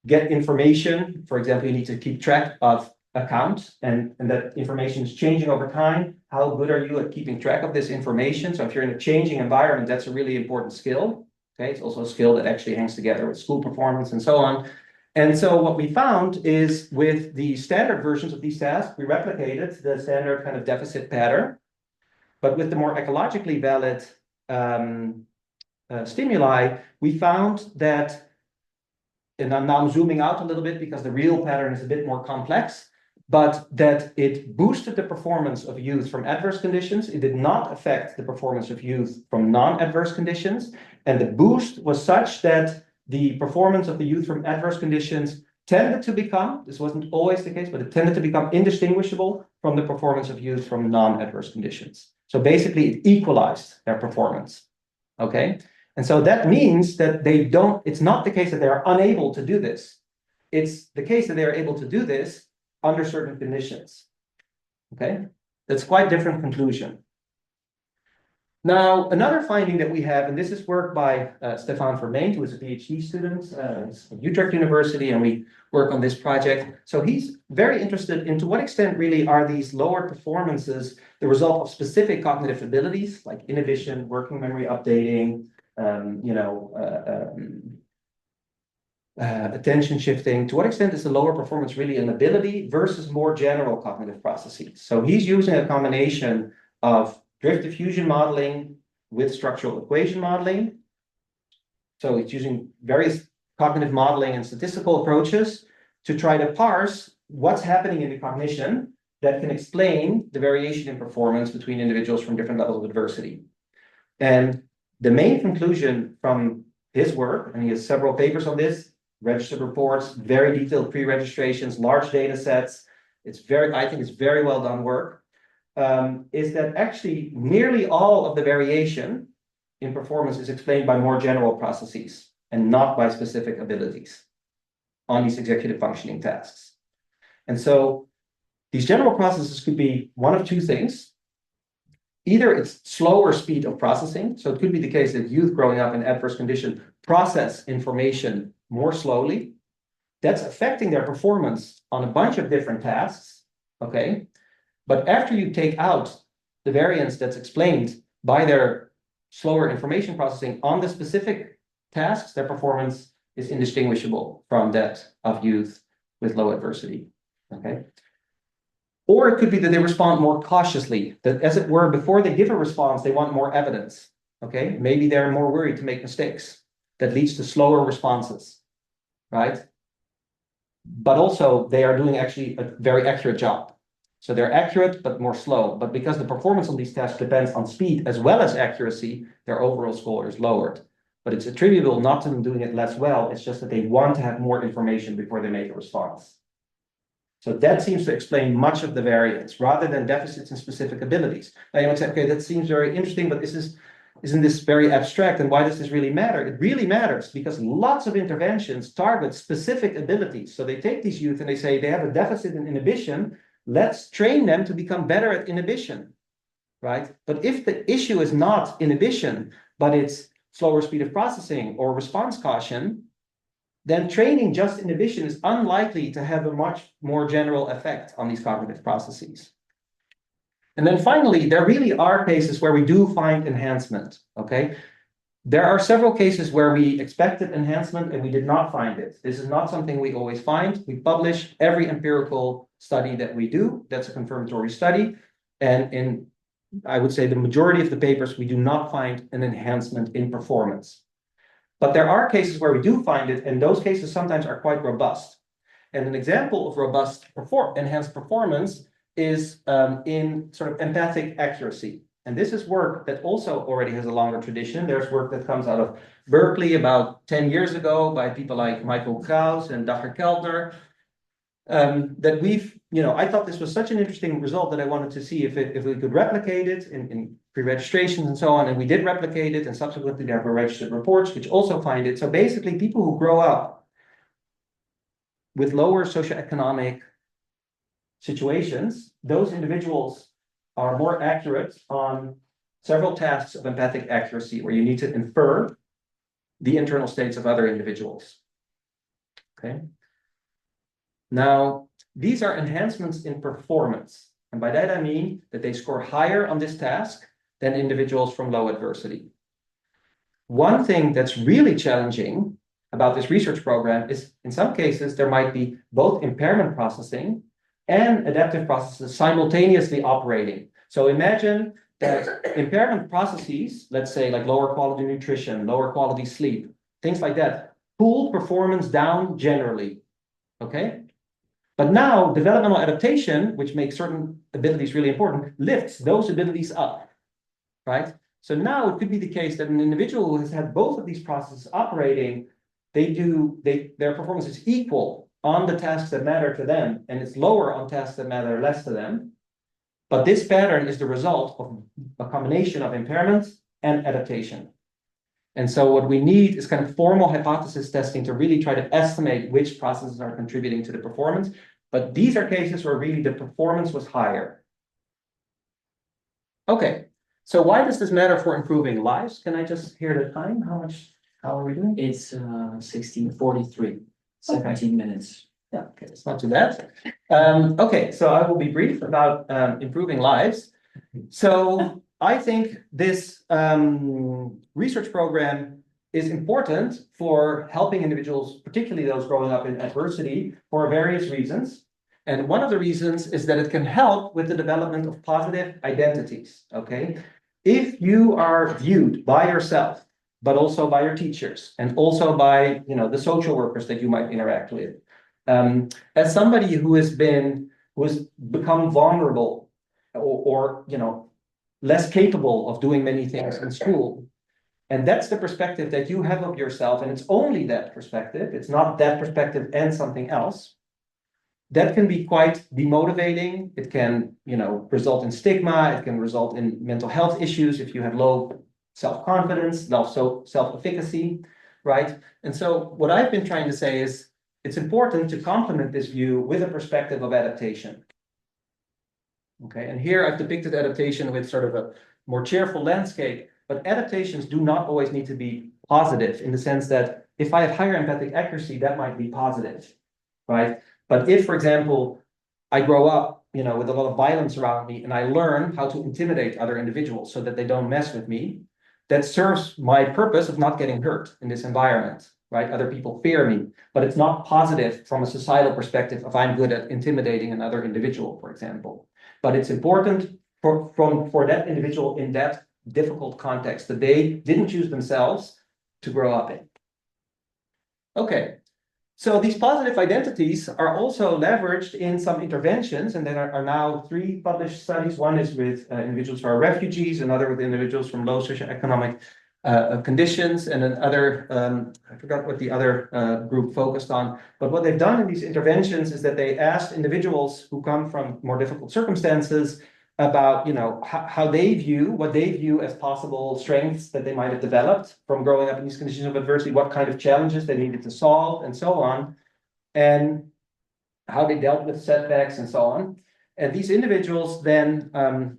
S3: get information, for example, you need to keep track of accounts and that information is changing over time. How good are you at keeping track of this information? So if you're in a changing environment, that's a really important skill. Okay, it's also a skill that actually hangs together with school performance and so on. And so what we found is with the standard versions of these tasks, we replicated the standard kind of deficit pattern, but with the more ecologically valid stimuli, we found that, and now I'm zooming out a little bit because the real pattern is a bit more complex, but that it boosted the performance of youth from adverse conditions. It did not affect the performance of youth from non-adverse conditions. And the boost was such that the performance of the youth from adverse conditions tended to become, this wasn't always the case, but it tended to become indistinguishable from the performance of youth from non-adverse conditions. So basically it equalized their performance, okay? And so that means that it's not the case that they are unable to do this. It's the case that they are able to do this under certain conditions, okay? That's quite different conclusion. Now, another finding that we have, and this is work by Stefan Vermeend, who is a PhD student at Utrecht University, and we work on this project. So he's very interested in to what extent really are these lower performances the result of specific cognitive abilities, like inhibition, working memory updating, attention shifting. To what extent is the lower performance really an ability versus more general cognitive processes? So he's using a combination of drift diffusion modeling with structural equation modeling. So it's using various cognitive modeling and statistical approaches to try to parse what's happening in the cognition that can explain the variation in performance between individuals from different levels of adversity. And the main conclusion from his work, and he has several papers on this, registered reports, very detailed pre-registrations, large data sets. I think it's very well done work. Is that actually nearly all of the variation in performance is explained by more general processes and not by specific abilities on these executive functioning tasks. And so these general processes could be one of two things. Either it's slower speed of processing. So it could be the case that youth growing up in adverse conditions process information more slowly. That's affecting their performance on a bunch of different tasks, okay? But after you take out the variance that's explained by their slower information processing on the specific tasks, their performance is indistinguishable from that of youth with low adversity, okay? Or it could be that they respond more cautiously, that as it were, before they give a response, they want more evidence, okay? Maybe they're more worried to make mistakes. That leads to slower responses, right? But also they are doing actually a very accurate job. So they're accurate, but more slow. But because the performance on these tests depends on speed as well as accuracy, their overall score is lowered. But it's attributable not to them doing it less well. It's just that they want to have more information before they make a response. So that seems to explain much of the variance rather than deficits in specific abilities. Now you might say, okay, that seems very interesting, but isn't this very abstract? And why does this really matter? It really matters because lots of interventions target specific abilities. So they take these youth and they say they have a deficit in inhibition. Let's train them to become better at inhibition. right? But if the issue is not inhibition, but it's slower speed of processing or response caution, then training just inhibition is unlikely to have a much more general effect on these cognitive processes. And then finally, there really are cases where we do find enhancement, okay? There are several cases where we expected enhancement and we did not find it. This is not something we always find. We publish every empirical study that we do. That's a confirmatory study. And in, I would say, the majority of the papers, we do not find an enhancement in performance. But there are cases where we do find it, and those cases sometimes are quite robust. And an example of robust enhanced performance is in sort of empathic accuracy. And this is work that also already has a longer tradition. There's work that comes out of Berkeley about 10 years ago by people like Michael Kraus and Dr. Keltner. That we've, I thought this was such an interesting result that I wanted to see if we could replicate it in pre-registrations and so on. And we did replicate it, and subsequently there were registered reports which also find it. So basically, people who grow up with lower socioeconomic situations, those individuals are more accurate on several tasks of empathic accuracy, where you need to infer the internal states of other individuals. Okay. Now, these are enhancements in performance. And by that, I mean that they score higher on this task than individuals from low adversity. One thing that's really challenging about this research program is, in some cases, there might be both impairment processing and adaptive processes simultaneously operating. So imagine that impairment processes, let's say like lower quality nutrition, lower quality sleep, things like that, pull performance down generally, okay? But now developmental adaptation, which makes certain abilities really important, lifts those abilities up, right? So now it could be the case that an individual who has had both of these processes operating, their performance is equal on the tasks that matter to them, and it's lower on tasks that matter less to them. But this pattern is the result of a combination of impairments and adaptation. And so what we need is kind of formal hypothesis testing to really try to estimate which processes are contributing to the performance. But these are cases where really the performance was higher. Okay, so why does this matter for improving lives? Can I just hear the time? How are we doing?
S4: It's 16:43, 17 minutes.
S3: Yeah, okay, it's not too bad. Okay, so I will be brief about improving lives. So I think this research program is important for helping individuals, particularly those growing up in adversity, for various reasons. And one of the reasons is that it can help with the development of positive identities, okay? If you are viewed by yourself, but also by your teachers, and also by, the social workers that you might interact with, as somebody who has become vulnerable or less capable of doing many things in school. And that's the perspective that you have of yourself, and it's only that perspective, it's not that perspective and something else. That can be quite demotivating. It can, result in stigma. It can result in mental health issues if you have low self-confidence, also self-efficacy, right? And so what I've been trying to say is it's important to complement this view with a perspective of adaptation. Okay, and here I've depicted adaptation with sort of a more cheerful landscape, but adaptations do not always need to be positive in the sense that if I have higher empathic accuracy, that might be positive, right? But if, for example, I grow up, with a lot of violence around me and I learn how to intimidate other individuals so that they don't mess with me, that serves my purpose of not getting hurt in this environment, right? Other people fear me, but it's not positive from a societal perspective if I'm good at intimidating another individual, for example. But it's important for that individual in that difficult context that they didn't choose themselves to grow up in. Okay, so these positive identities are also leveraged in some interventions, and there are now 3 published studies. One is with individuals who are refugees, another with individuals from low socioeconomic conditions, and another, I forgot what the other group focused on. But what they've done in these interventions is that they asked individuals who come from more difficult circumstances about, how they view, what they view as possible strengths that they might have developed from growing up in these conditions of adversity, what kind of challenges they needed to solve, and so on, and how they dealt with setbacks and so on. And these individuals then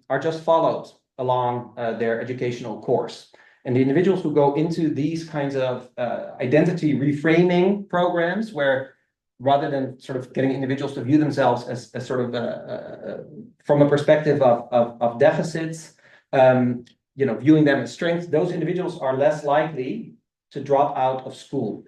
S3: are just followed along their educational course. And the individuals who go into these kinds of identity reframing programs, where rather than sort of getting individuals to view themselves as sort of from a perspective of deficits, viewing them as strengths, those individuals are less likely to drop out of school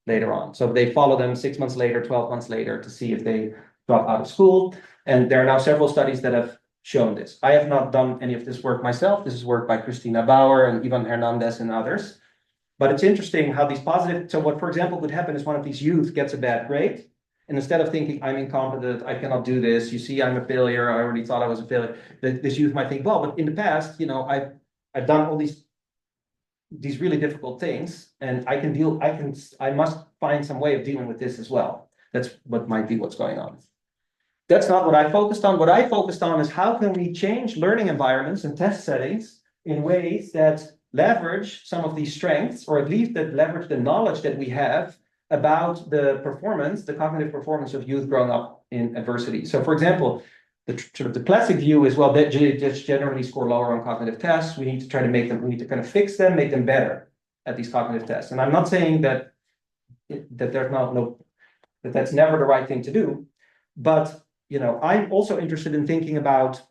S3: later on. So they follow them 6 months later, 12 months later to see if they drop out of school. And there are now several studies that have shown this. I have not done any of this work myself. This is work by Christina Bauer and Ivan Hernandez and others. But it's interesting how these positive, so what, for example, could happen is one of these youth gets a bad grade. And instead of thinking, I'm incompetent, I cannot do this, you see, I'm a failure, I already thought I was a failure, this youth might think, well, but in the past, I've done all these really difficult things, and I must find some way of dealing with this as well. That's what might be what's going on. That's not what I focused on. What I focused on is how can we change learning environments and test settings in ways that leverage some of these strengths, or at least that leverage the knowledge that we have about the cognitive performance of youth growing up in adversity. So, for example, the classic view is, well, they just generally score lower on cognitive tests. We need to try to we need to kind of fix them, make them better at these cognitive tests. And I'm not saying that that's never the right thing to do, but I'm also interested in thinking about,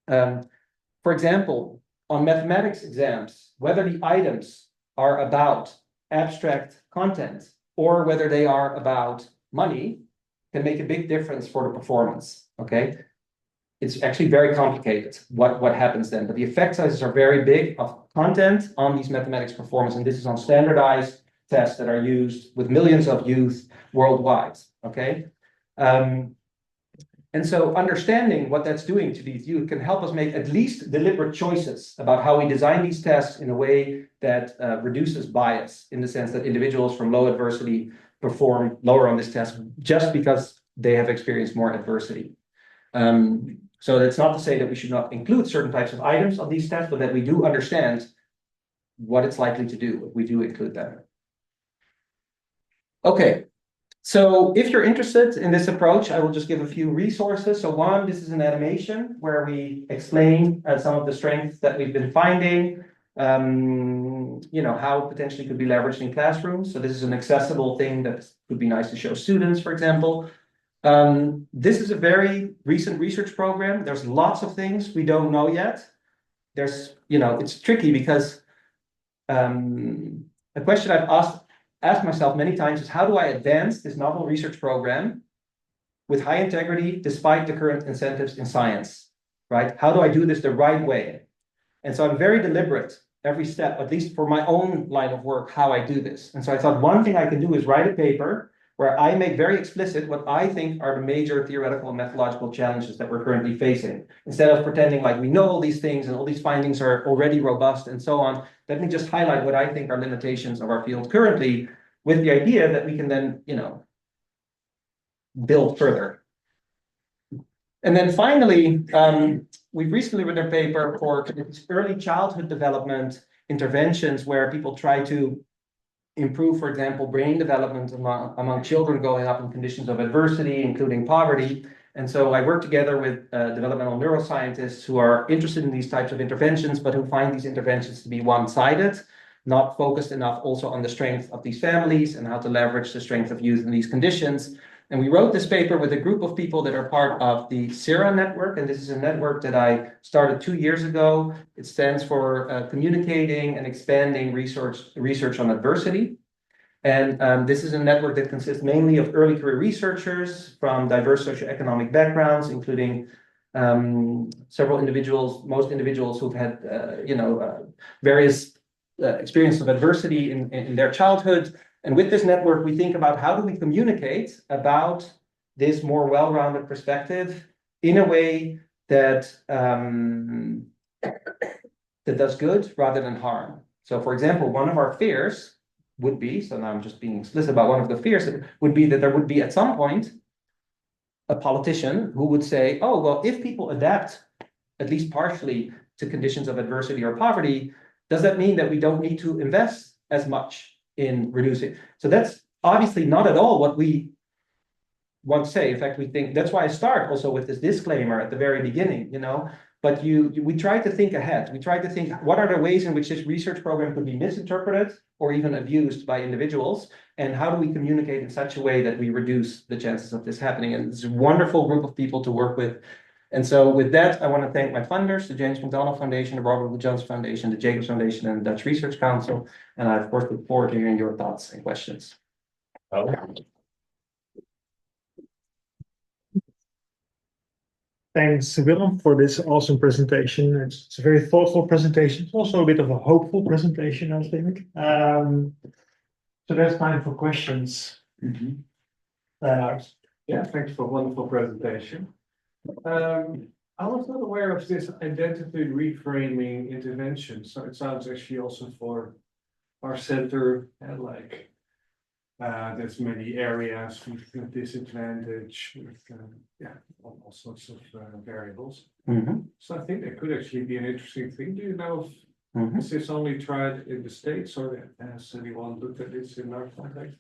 S3: for example, on mathematics exams, whether the items are about abstract content or whether they are about money can make a big difference for the performance, okay? It's actually very complicated what happens then, but the effect sizes are very big of content on these mathematics performance, and this is on standardized tests that are used with millions of youth worldwide, okay? And so understanding what that's doing to these youth can help us make at least deliberate choices about how we design these tests in a way that reduces bias, in the sense that individuals from low adversity perform lower on this test just because they have experienced more adversity. So that's not to say that we should not include certain types of items on these tests, but that we do understand what it's likely to do if we do include them. Okay. So if you're interested in this approach, I will just give a few resources. So one, this is an animation where we explain some of the strengths that we've been finding, how potentially could be leveraged in classrooms. So this is an accessible thing that would be nice to show students, for example. This is a very recent research program. There's lots of things we don't know yet. It's tricky because a question I've asked myself many times is, how do I advance this novel research program with high integrity despite the current incentives in science, right? How do I do this the right way? And so I'm very deliberate every step, at least for my own line of work, how I do this. And so I thought one thing I can do is write a paper where I make very explicit what I think are the major theoretical and methodological challenges that we're currently facing. Instead of pretending like we know all these things and all these findings are already robust and so on, let me just highlight what I think are limitations of our field currently, with the idea that we can then, build further. And then finally, we've recently written a paper for early childhood development interventions where people try to improve, for example, brain development among children growing up in conditions of adversity, including poverty. And so I work together with developmental neuroscientists who are interested in these types of interventions, but who find these interventions to be one-sided, not focused enough also on the strength of these families and how to leverage the strength of youth in these conditions. And we wrote this paper with a group of people that are part of the CERA network. And this is a network that I started 2 years ago. It stands for Communicating and Expanding Research on Adversity. And this is a network that consists mainly of early career researchers from diverse socioeconomic backgrounds, including several individuals, most individuals who've had, various experiences of adversity in their childhood. And with this network, we think about how do we communicate about this more well-rounded perspective in a way that that does good rather than harm. So, for example, one of our fears would be, so now I'm just being explicit about one of the fears, would be that there would be at some point a politician who would say, oh, well, if people adapt at least partially to conditions of adversity or poverty, does that mean that we don't need to invest as much in reducing? So that's obviously not at all what we want to say. In fact, we think that's why I start also with this disclaimer at the very beginning. But we tried to think ahead. We tried to think, what are the ways in which this research program could be misinterpreted or even abused by individuals? And how do we communicate in such a way that we reduce the chances of this happening? And it's a wonderful group of people to work with. And so with that, I want to thank my funders, the James McDonald Foundation, the Robert Wood Jones Foundation, the Jacobs Foundation, and the Dutch Research Council. And I, of course, look forward to hearing your thoughts and questions.
S2: Thanks, Willem, for this awesome presentation. It's a very thoughtful presentation. It's also a bit of a hopeful presentation, I think. So there's time for questions. Lars.
S1: Yeah, thanks for a wonderful presentation. I was not aware of this identity reframing intervention, so it sounds actually also for our center, like there's many areas with disadvantage, with all sorts of variables. So I think that could actually be an interesting thing. Do you know if is this only tried in the States, or has anyone looked at this in our context?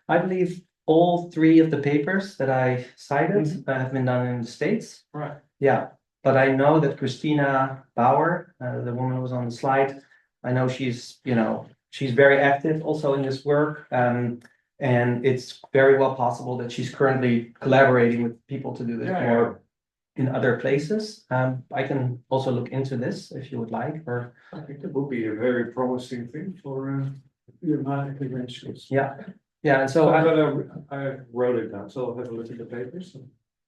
S3: I believe all three of the papers that I cited have been done in the States.
S1: Right.
S3: Yeah, but I know that Christina Bauer, the woman who was on the slide, I know she's very active also in this work. And it's very well possible that she's currently collaborating with people to do this more in other places. I can also look into this if you would like, or
S1: I think that would be a very promising thing for UMH interventions.
S3: yeah. And so
S1: I wrote it down, so I'll have a look at the papers.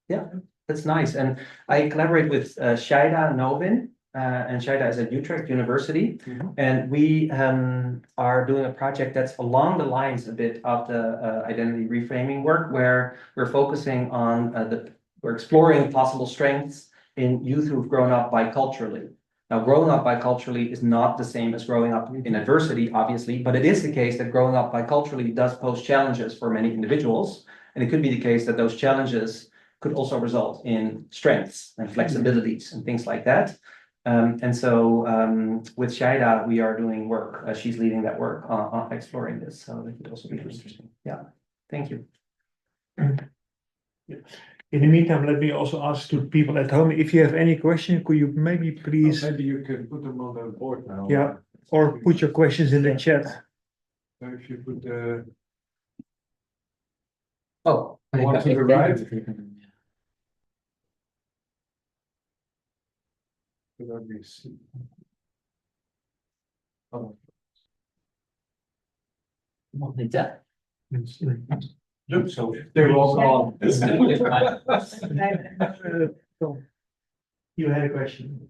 S3: Yeah, that's nice. And I collaborate with Shaida Novin, and Shaida is at Utrecht University. And we are doing a project that's along the lines a bit of the identity reframing work, where we're focusing on we're exploring possible strengths in youth who've grown up biculturally. Now, growing up biculturally is not the same as growing up in adversity, obviously, but it is the case that growing up biculturally does pose challenges for many individuals. And it could be the case that those challenges could also result in strengths and flexibilities and things like that. And so with Shaida, we are doing work. She's leading that work on exploring this. So that could also be interesting. Yeah, thank you.
S2: In the meantime, let me also ask to people at home, if you have any question, could you maybe please,
S1: Maybe you can put them on the board now.
S2: Yeah. or put your questions in the chat.
S1: So if you put
S3: Oh,
S1: one to the right. Let me see. Oh. Look, so they're all gone.
S2: You had a question.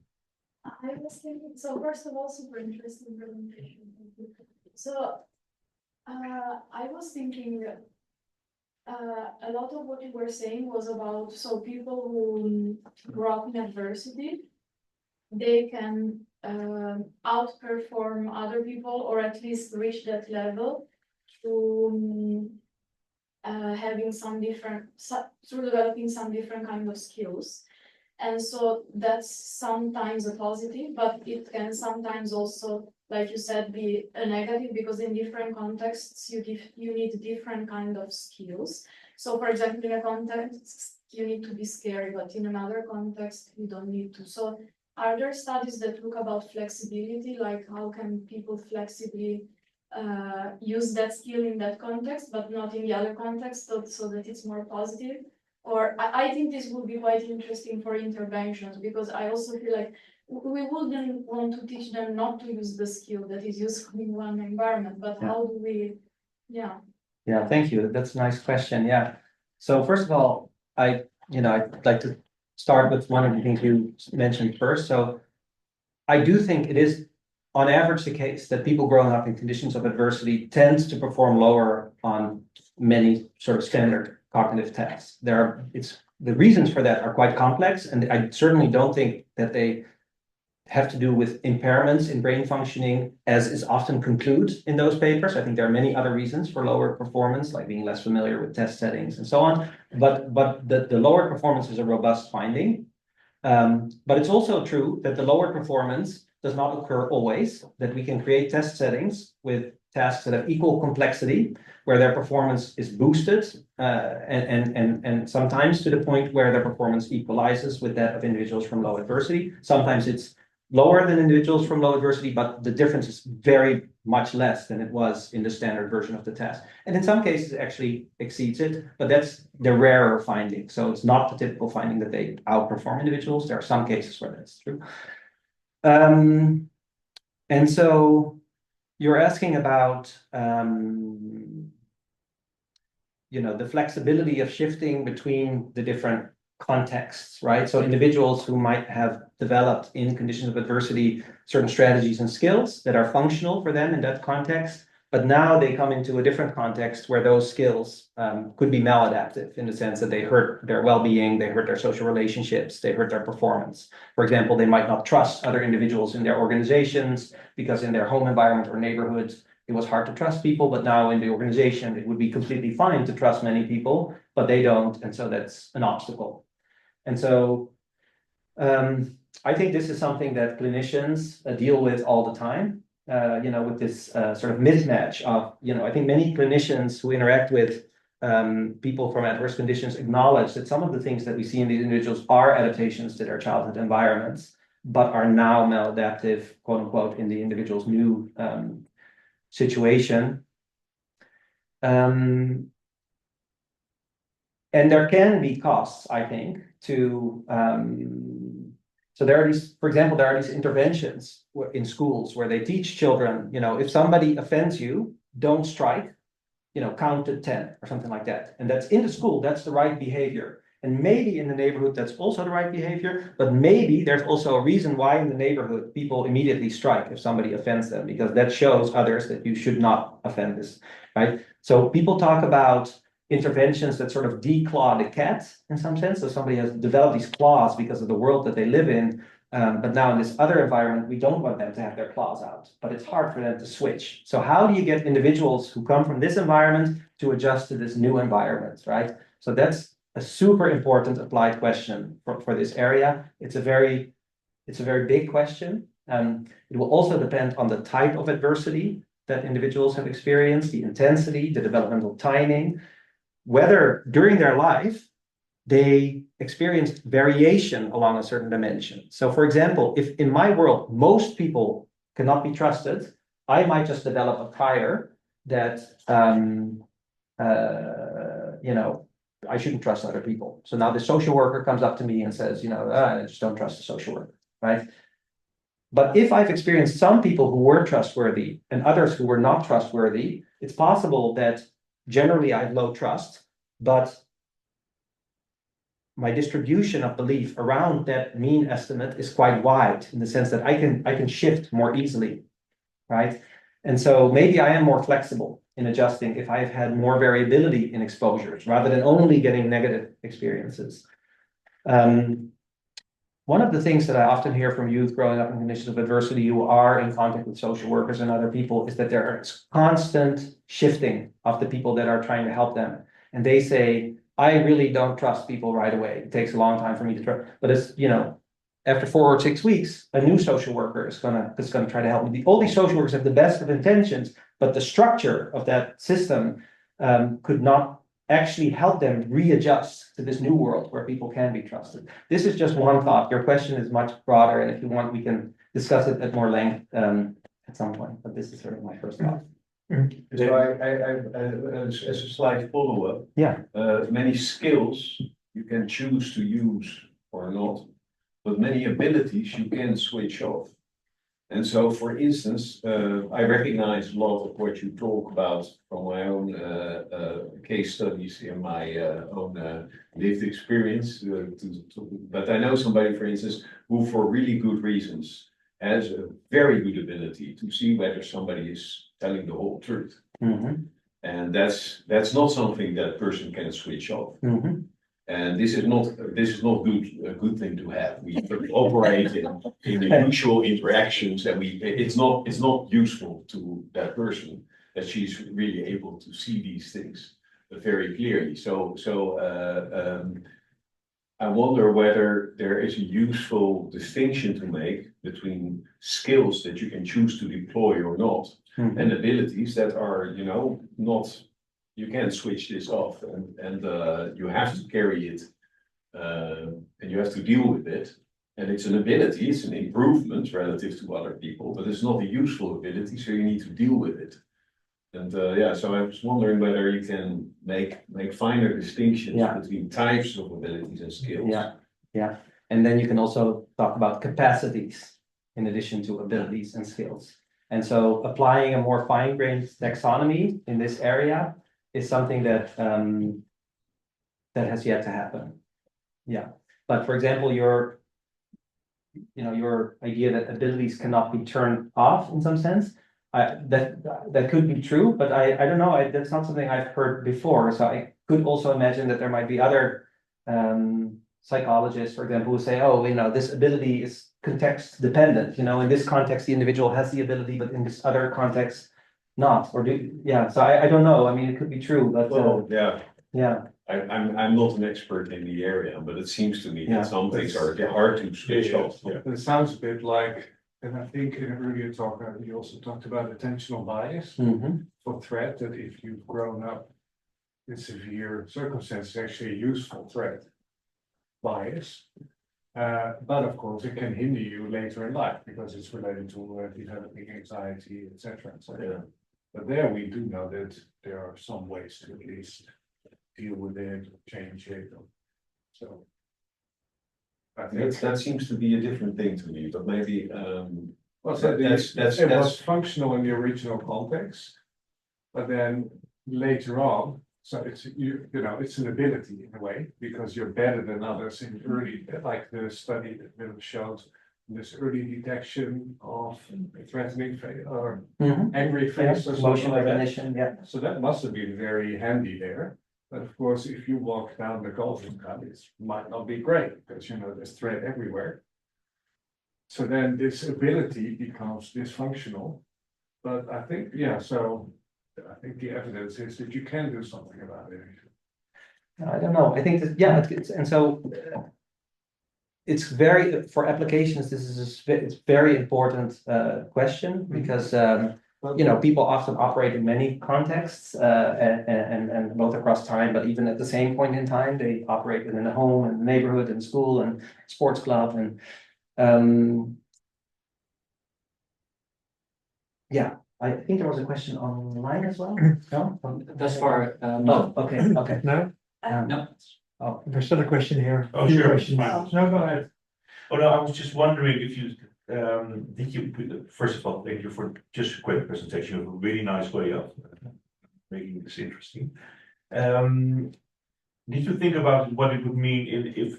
S5: I was thinking, so first of all, super interesting presentation. So, I was thinking, a lot of what you were saying was about, so people who grew up in adversity, they can outperform other people, or at least reach that level through having some different, through developing some different kind of skills. And so that's sometimes a positive, but it can sometimes also, like you said, be a negative, because in different contexts you need different kind of skills. So for example, in a context you need to be scary, but in another context you don't need to. So are there studies that look about flexibility, like how can people flexibly use that skill in that context, but not in the other context, so that it's more positive? Or I think this would be quite interesting for interventions, because I also feel like we wouldn't want to teach them not to use the skill that is useful in one environment, but how do we,
S3: Yeah, thank you. That's a nice question. Yeah. So first of all, I'd like to start with one of the things you mentioned first. So I do think it is on average the case that people growing up in conditions of adversity tend to perform lower on many sort of standard cognitive tests. The reasons for that are quite complex, and I certainly don't think that they have to do with impairments in brain functioning, as is often concluded in those papers. I think there are many other reasons for lower performance, like being less familiar with test settings and so on. But the lower performance is a robust finding. But it's also true that the lower performance does not occur always, that we can create test settings with tasks that have equal complexity, where their performance is boosted, and sometimes to the point where their performance equalizes with that of individuals from low adversity. Sometimes it's lower than individuals from low adversity, but the difference is very much less than it was in the standard version of the test. And in some cases, it actually exceeds it, but that's the rarer finding. So it's not the typical finding that they outperform individuals. There are some cases where that's true. And so you're asking about, the flexibility of shifting between the different contexts, right? So individuals who might have developed in conditions of adversity certain strategies and skills that are functional for them in that context, but now they come into a different context where those skills could be maladaptive in the sense that they hurt their well-being, they hurt their social relationships, they hurt their performance. For example, they might not trust other individuals in their organizations because in their home environment or neighborhoods, it was hard to trust people, but now in the organization, it would be completely fine to trust many people, but they don't, and so that's an obstacle. And so I think this is something that clinicians deal with all the time, with this sort of mismatch of, I think many clinicians who interact with people from adverse conditions acknowledge that some of the things that we see in these individuals are adaptations to their childhood environments, but are now maladaptive, quote unquote, in the individual's new situation. And there can be costs, I think, to, so there are these, for example, there are these interventions in schools where they teach children, if somebody offends you, don't strike, count to 10 or something like that. And that's in the school, that's the right behavior. And maybe in the neighborhood, that's also the right behavior, but maybe there's also a reason why in the neighborhood, people immediately strike if somebody offends them, because that shows others that you should not offend this, right? So people talk about interventions that sort of declaw the cat in some sense. So somebody has developed these claws because of the world that they live in. But now in this other environment, we don't want them to have their claws out, but it's hard for them to switch. So how do you get individuals who come from this environment to adjust to this new environment, right? So that's a super important applied question for this area. It's a very big question. It will also depend on the type of adversity that individuals have experienced, the intensity, the developmental timing, whether during their life they experienced variation along a certain dimension. So for example, if in my world, most people cannot be trusted, I might just develop a prior that, I shouldn't trust other people. So now the social worker comes up to me and says, I just don't trust the social worker, right? But if I've experienced some people who were trustworthy and others who were not trustworthy, it's possible that generally I have low trust, but my distribution of belief around that mean estimate is quite wide in the sense that I can shift more easily, right? And so maybe I am more flexible in adjusting if I've had more variability in exposures rather than only getting negative experiences. One of the things that I often hear from youth growing up in conditions of adversity who are in contact with social workers and other people is that there is constant shifting of the people that are trying to help them. And they say, I really don't trust people right away. It takes a long time for me to trust, but it's, after 4 or 6 weeks, a new social worker is gonna try to help me. All these social workers have the best of intentions, but the structure of that system could not actually help them readjust to this new world where people can be trusted. This is just one thought. Your question is much broader, and if you want, we can discuss it at more length at some point, but this is sort of my first thought.
S6: So I as a slight follow-up.
S3: Yeah.
S6: Many skills you can choose to use or not, but many abilities you can switch off. And so, for instance, I recognize a lot of what you talk about from my own case studies in my own lived experience. But I know somebody, for instance, who for really good reasons has a very good ability to see whether somebody is telling the whole truth.
S3: Mm-hmm.
S6: And that's not something that person can switch off.
S3: Mm-hmm.
S6: And this is not a good thing to have. We operate in the usual interactions, and it's not useful to that person that she's really able to see these things very clearly. So I wonder whether there is a useful distinction to make between skills that you can choose to deploy or not, and abilities that are, you know, not, you can't switch this off, and you have to carry it, and you have to deal with it. And it's an ability, it's an improvement relative to other people, but it's not a useful ability, so you need to deal with it. And yeah, so I was wondering whether you can make finer distinctions
S3: Yeah.
S6: between types of abilities and skills.
S3: Yeah. And then you can also talk about capacities in addition to abilities and skills. And so applying a more fine-grained taxonomy in this area is something that that has yet to happen. Yeah, but for example, your idea that abilities cannot be turned off in some sense, that could be true, but I don't know, that's not something I've heard before. So I could also imagine that there might be other psychologists, for example, who say, oh, you know, this ability is context dependent. You know, in this context, the individual has the ability, but in this other context, not. Or so I don't know. I mean, it could be true, but
S6: Well, yeah,
S3: yeah.
S6: I'm not an expert in the area, but it seems to me
S3: Yeah.
S6: that some things are hard to switch off.
S1: Yeah, it sounds a bit like, and I think in an earlier talk, you also talked about attentional bias for threat, that if you've grown up in severe circumstances, actually a useful threat bias. But of course, it can hinder you later in life because it's related to developing anxiety, etc.
S6: Yeah.
S1: But there we do know that there are some ways to at least deal with it, change it. So I think
S6: That seems to be a different thing to me, but maybe,
S1: well, so
S6: that's-
S1: it was functional in the original context, but then later on, so it's it's an ability in a way because you're better than others in early, like the study that Willem showed, this early detection of threatening or angry face or something
S3: Emotional
S1: like that.
S3: recognition, yeah.
S1: So that must have been very handy there. But of course, if you walk down the golfing club, it might not be great because there's threat everywhere. So then this ability becomes dysfunctional. But I think, so I think the evidence is that you can do something about it.
S3: I don't know. I think that, yeah, and so it's very, for applications, this is it's very important question because people often operate in many contexts and both across time, but even at the same point in time, they operate within a home and neighborhood and school and sports club and yeah. I think there was a question online as well. No?
S4: Thus far,
S3: Oh,
S4: no.
S3: okay.
S2: No,
S4: No.
S3: Oh,
S2: there's still a question here.
S7: Oh,
S2: Few
S7: sure,
S2: questions.
S7: fine.
S2: No, go ahead.
S7: Oh, no, I was just wondering if you, did you, first of all, thank you for just a quick presentation. You have a really nice way of making this interesting. Did you think about what it would mean if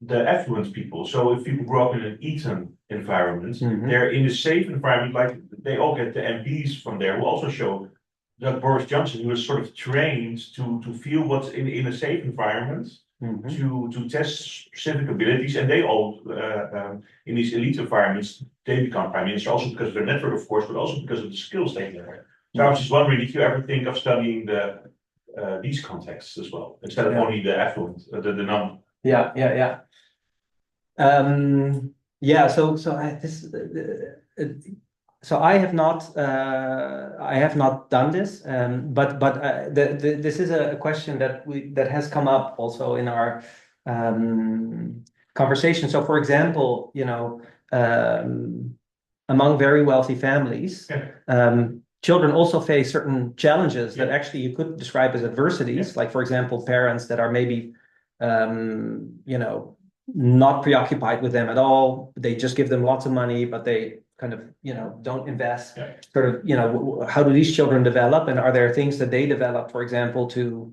S7: the affluent people, so if people grow up in an Eton environment, they're in a safe environment, like they all get the MPs from there, who also show that Boris Johnson, he was sort of trained to feel what's in a safe environment, to test civic abilities, and they all in these elite environments, they become prime minister, also because of their network, of course, but also because of the skills they learn. So I was just wondering, did you ever think of studying these contexts as well, instead of only the affluent, the non?
S3: Yeah. So I have not done this, but this is a question that has come up also in our conversation. So, for example, among very wealthy families, children also face certain challenges that actually you could describe as adversities. Like, for example, parents that are maybe not preoccupied with them at all. They just give them lots of money, but they kind of, don't invest. Sort of, how do these children develop, and are there things that they develop, for example, to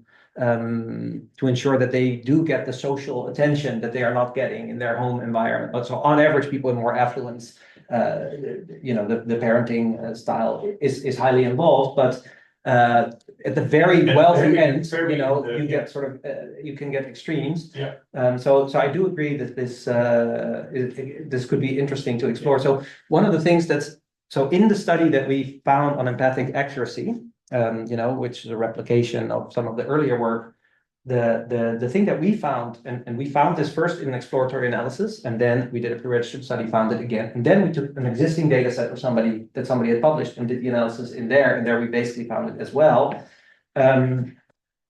S3: ensure that they do get the social attention that they are not getting in their home environment? But so on average, people in more affluence, the parenting style is highly involved, but at the very wealthy end, you get sort of you can get extremes. So I do agree that this could be interesting to explore. So one of the things so in the study that we found on empathic accuracy, which is a replication of some of the earlier work, the thing that we found, and we found this first in an exploratory analysis, and then we did a pre-registered study, found it again, and then we took an existing data set of somebody had published and did the analysis in there, and there we basically found it as well.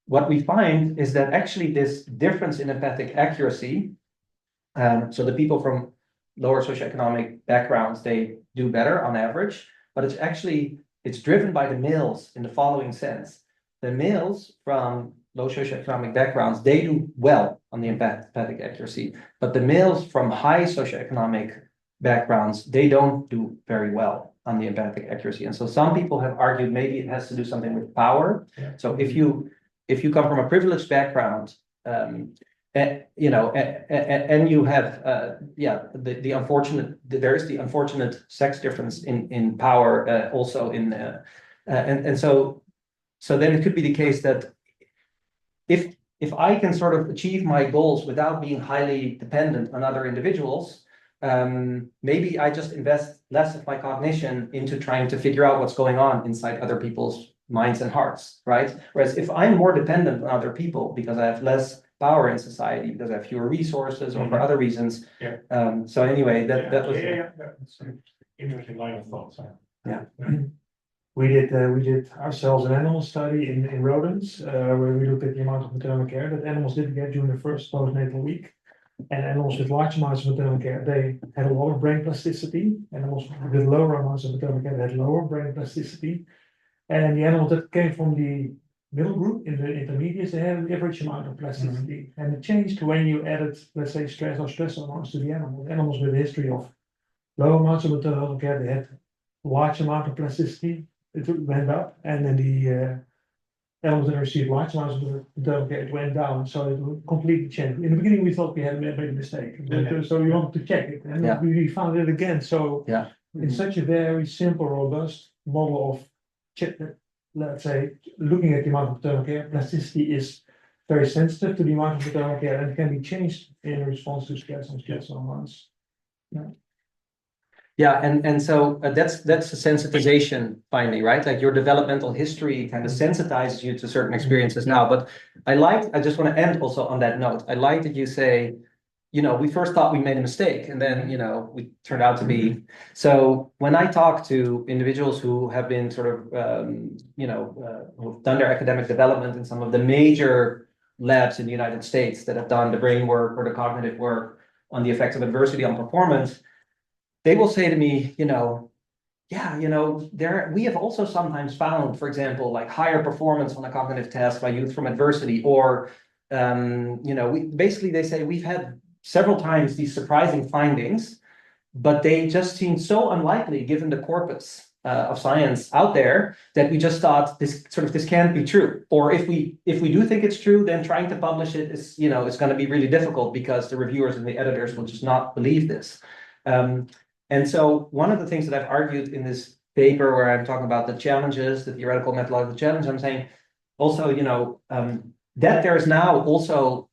S3: What we find is that actually this difference in empathic accuracy, so the people from lower socioeconomic backgrounds, they do better on average, but it's driven by the males in the following sense. The males from low socioeconomic backgrounds, they do well on the empathic accuracy, but the males from high socioeconomic backgrounds, they don't do very well on the empathic accuracy. And so some people have argued maybe it has to do something with power.
S2: Yeah.
S3: So if you come from a privileged background, and you have there is the unfortunate sex difference in power also in and so then it could be the case that if I can sort of achieve my goals without being highly dependent on other individuals, maybe I just invest less of my cognition into trying to figure out what's going on inside other people's minds and hearts, right? Whereas if I'm more dependent on other people because I have less power in society, because I have fewer resources or for other reasons.
S7: Yeah.
S3: So anyway, that was.
S7: That's an interesting line of thought.
S3: Yeah.
S2: We did ourselves an animal study in rodents, where we looked at the amount of maternal care that animals didn't get during the first postnatal week. And animals with large amounts of maternal care, they had a lot of brain plasticity. Animals with lower amounts of maternal care had lower brain plasticity. And the animals that came from the middle group, in the intermediates, they had an average amount of plasticity. And it changed when you added, let's say, stress or stress hormones to the animal. Animals with a history of low amounts of maternal care, they had large amount of plasticity. It went up, and then the animals that received large amounts of maternal care, it went down. So it completely changed. In the beginning, we thought we had made a mistake, so we wanted to check it, and we found it again. So in such a very simple, robust model of let's say, looking at the amount of maternal care, plasticity is very sensitive to the amount of maternal care, and it can be changed in response to stress and stress hormones.
S3: Yeah, and so that's a sensitization finding, right? Like your developmental history kind of sensitizes you to certain experiences now. But I just want to end also on that note. I like that you say, we first thought we made a mistake, and then, we turned out to be. So when I talk to individuals who have been sort of, who've done their academic development in some of the major labs in the United States that have done the brain work or the cognitive work on the effects of adversity on performance, they will say to me, we have also sometimes found, for example, like higher performance on a cognitive test by youth from adversity, or, they say we've had several times these surprising findings, but they just seem so unlikely given the corpus of science out there that we just thought this can't be true. Or if we do think it's true, then trying to publish it is, it's going to be really difficult because the reviewers and the editors will just not believe this. And so one of the things that I've argued in this paper where I'm talking about the challenges, the theoretical methodological challenge, I'm saying also, that there is now also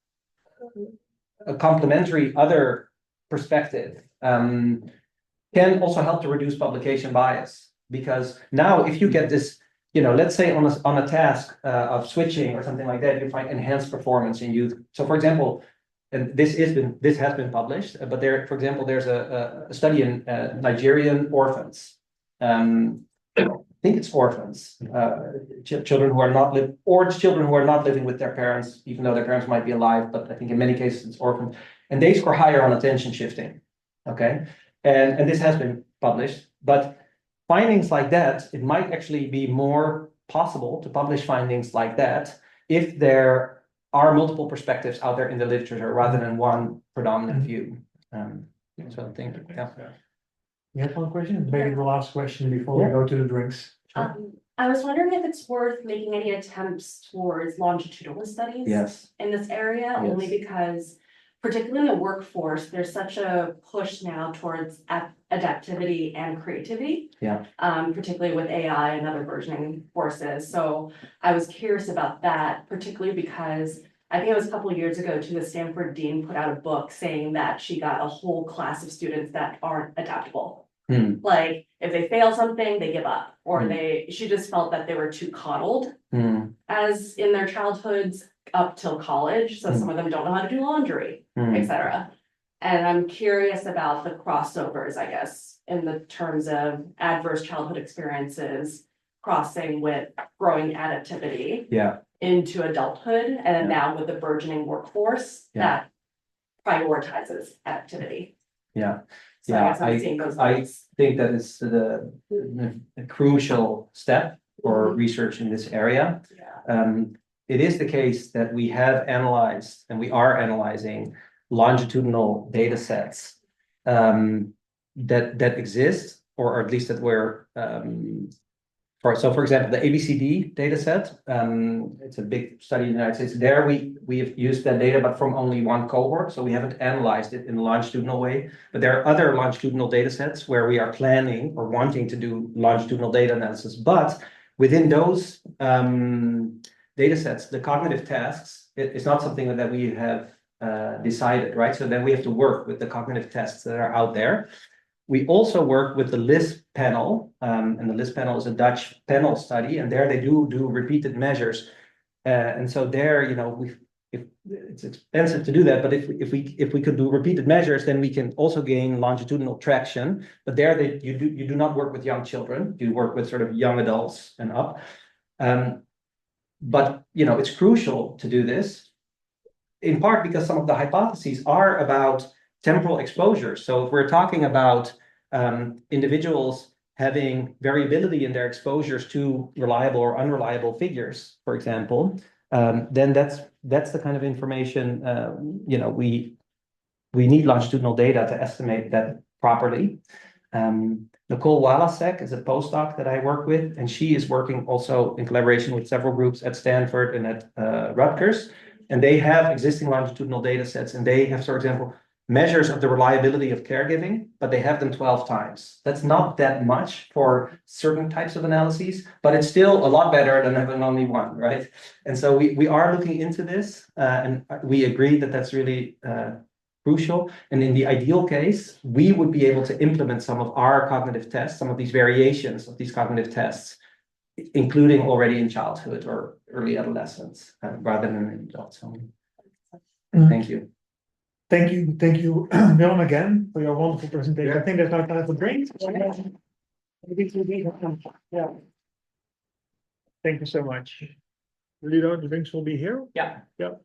S3: a complementary other perspective can also help to reduce publication bias. Because now if you get this, let's say on a task of switching or something like that, you find enhanced performance in youth. So for example, and this has been published, but for example, there's a study in Nigerian orphans. I think it's orphans, children who are not living with their parents, even though their parents might be alive. But I think in many cases it's orphans, and they score higher on attention shifting. Okay, and this has been published, but findings like that, it might actually be more possible to publish findings like that if there are multiple perspectives out there in the literature rather than one predominant view. So I think,
S2: You have one question? Maybe the last question before we go to the drinks.
S8: I was wondering if it's worth making any attempts towards longitudinal studies in this area, only because particularly in the workforce, there's such a push now towards adaptivity and creativity, particularly with AI and other burgeoning forces. So I was curious about that, particularly because I think it was a couple of years ago too, the Stanford dean put out a book saying that she got a whole class of students that aren't adaptable. Like if they fail something, they give up, or she just felt that they were too coddled as in their childhoods up till college, so some of them don't know how to do laundry, etc. And I'm curious about the crossovers, I guess, in the terms of adverse childhood experiences crossing with growing adaptivity
S3: Yeah,
S8: into adulthood, and
S3: Yeah.
S8: now with the burgeoning workforce
S3: Yeah.
S8: that prioritizes adaptivity.
S3: yeah.
S8: So I guess I'm seeing those
S3: I
S8: links.
S3: think that is a crucial step for research in this area.
S8: Yeah.
S3: It is the case that we have analyzed and we are analyzing longitudinal data sets that exist, or at least that were for example, the ABCD data set, it's a big study in the United States. There we have used that data, but from only one cohort, so we haven't analyzed it in a longitudinal way. But there are other longitudinal data sets where we are planning or wanting to do longitudinal data analysis. But within those data sets, the cognitive tasks, it's not something that we have decided, right? So then we have to work with the cognitive tests that are out there. We also work with the LISP panel, and the LISP panel is a Dutch panel study, and there they do repeated measures. And so there, you know, if it's expensive to do that, but if we could do repeated measures, then we can also gain longitudinal traction. But there, you do not work with young children; you work with sort of young adults and up. But you know, it's crucial to do this, in part because some of the hypotheses are about temporal exposure. So if we're talking about individuals having variability in their exposures to reliable or unreliable figures, for example, then that's the kind of information you know, we need longitudinal data to estimate that properly. Nicole Walasek is a postdoc that I work with, and she is working also in collaboration with several groups at Stanford and at Rutgers. And they have existing longitudinal data sets, and they have, for example, measures of the reliability of caregiving, but they have them 12 times. That's not that much for certain types of analyses, but it's still a lot better than having only one, right? And so we are looking into this, and we agree that that's really crucial. And in the ideal case, we would be able to implement some of our cognitive tests, some of these variations of these cognitive tests, including already in childhood or early adolescence, rather than in adults only. Thank you.
S2: Thank you, Willem, again for your wonderful presentation. I think there's now time for drinks. Yeah. Thank you so much. Ludo, the drinks will be here?
S3: Yeah.
S2: Yep.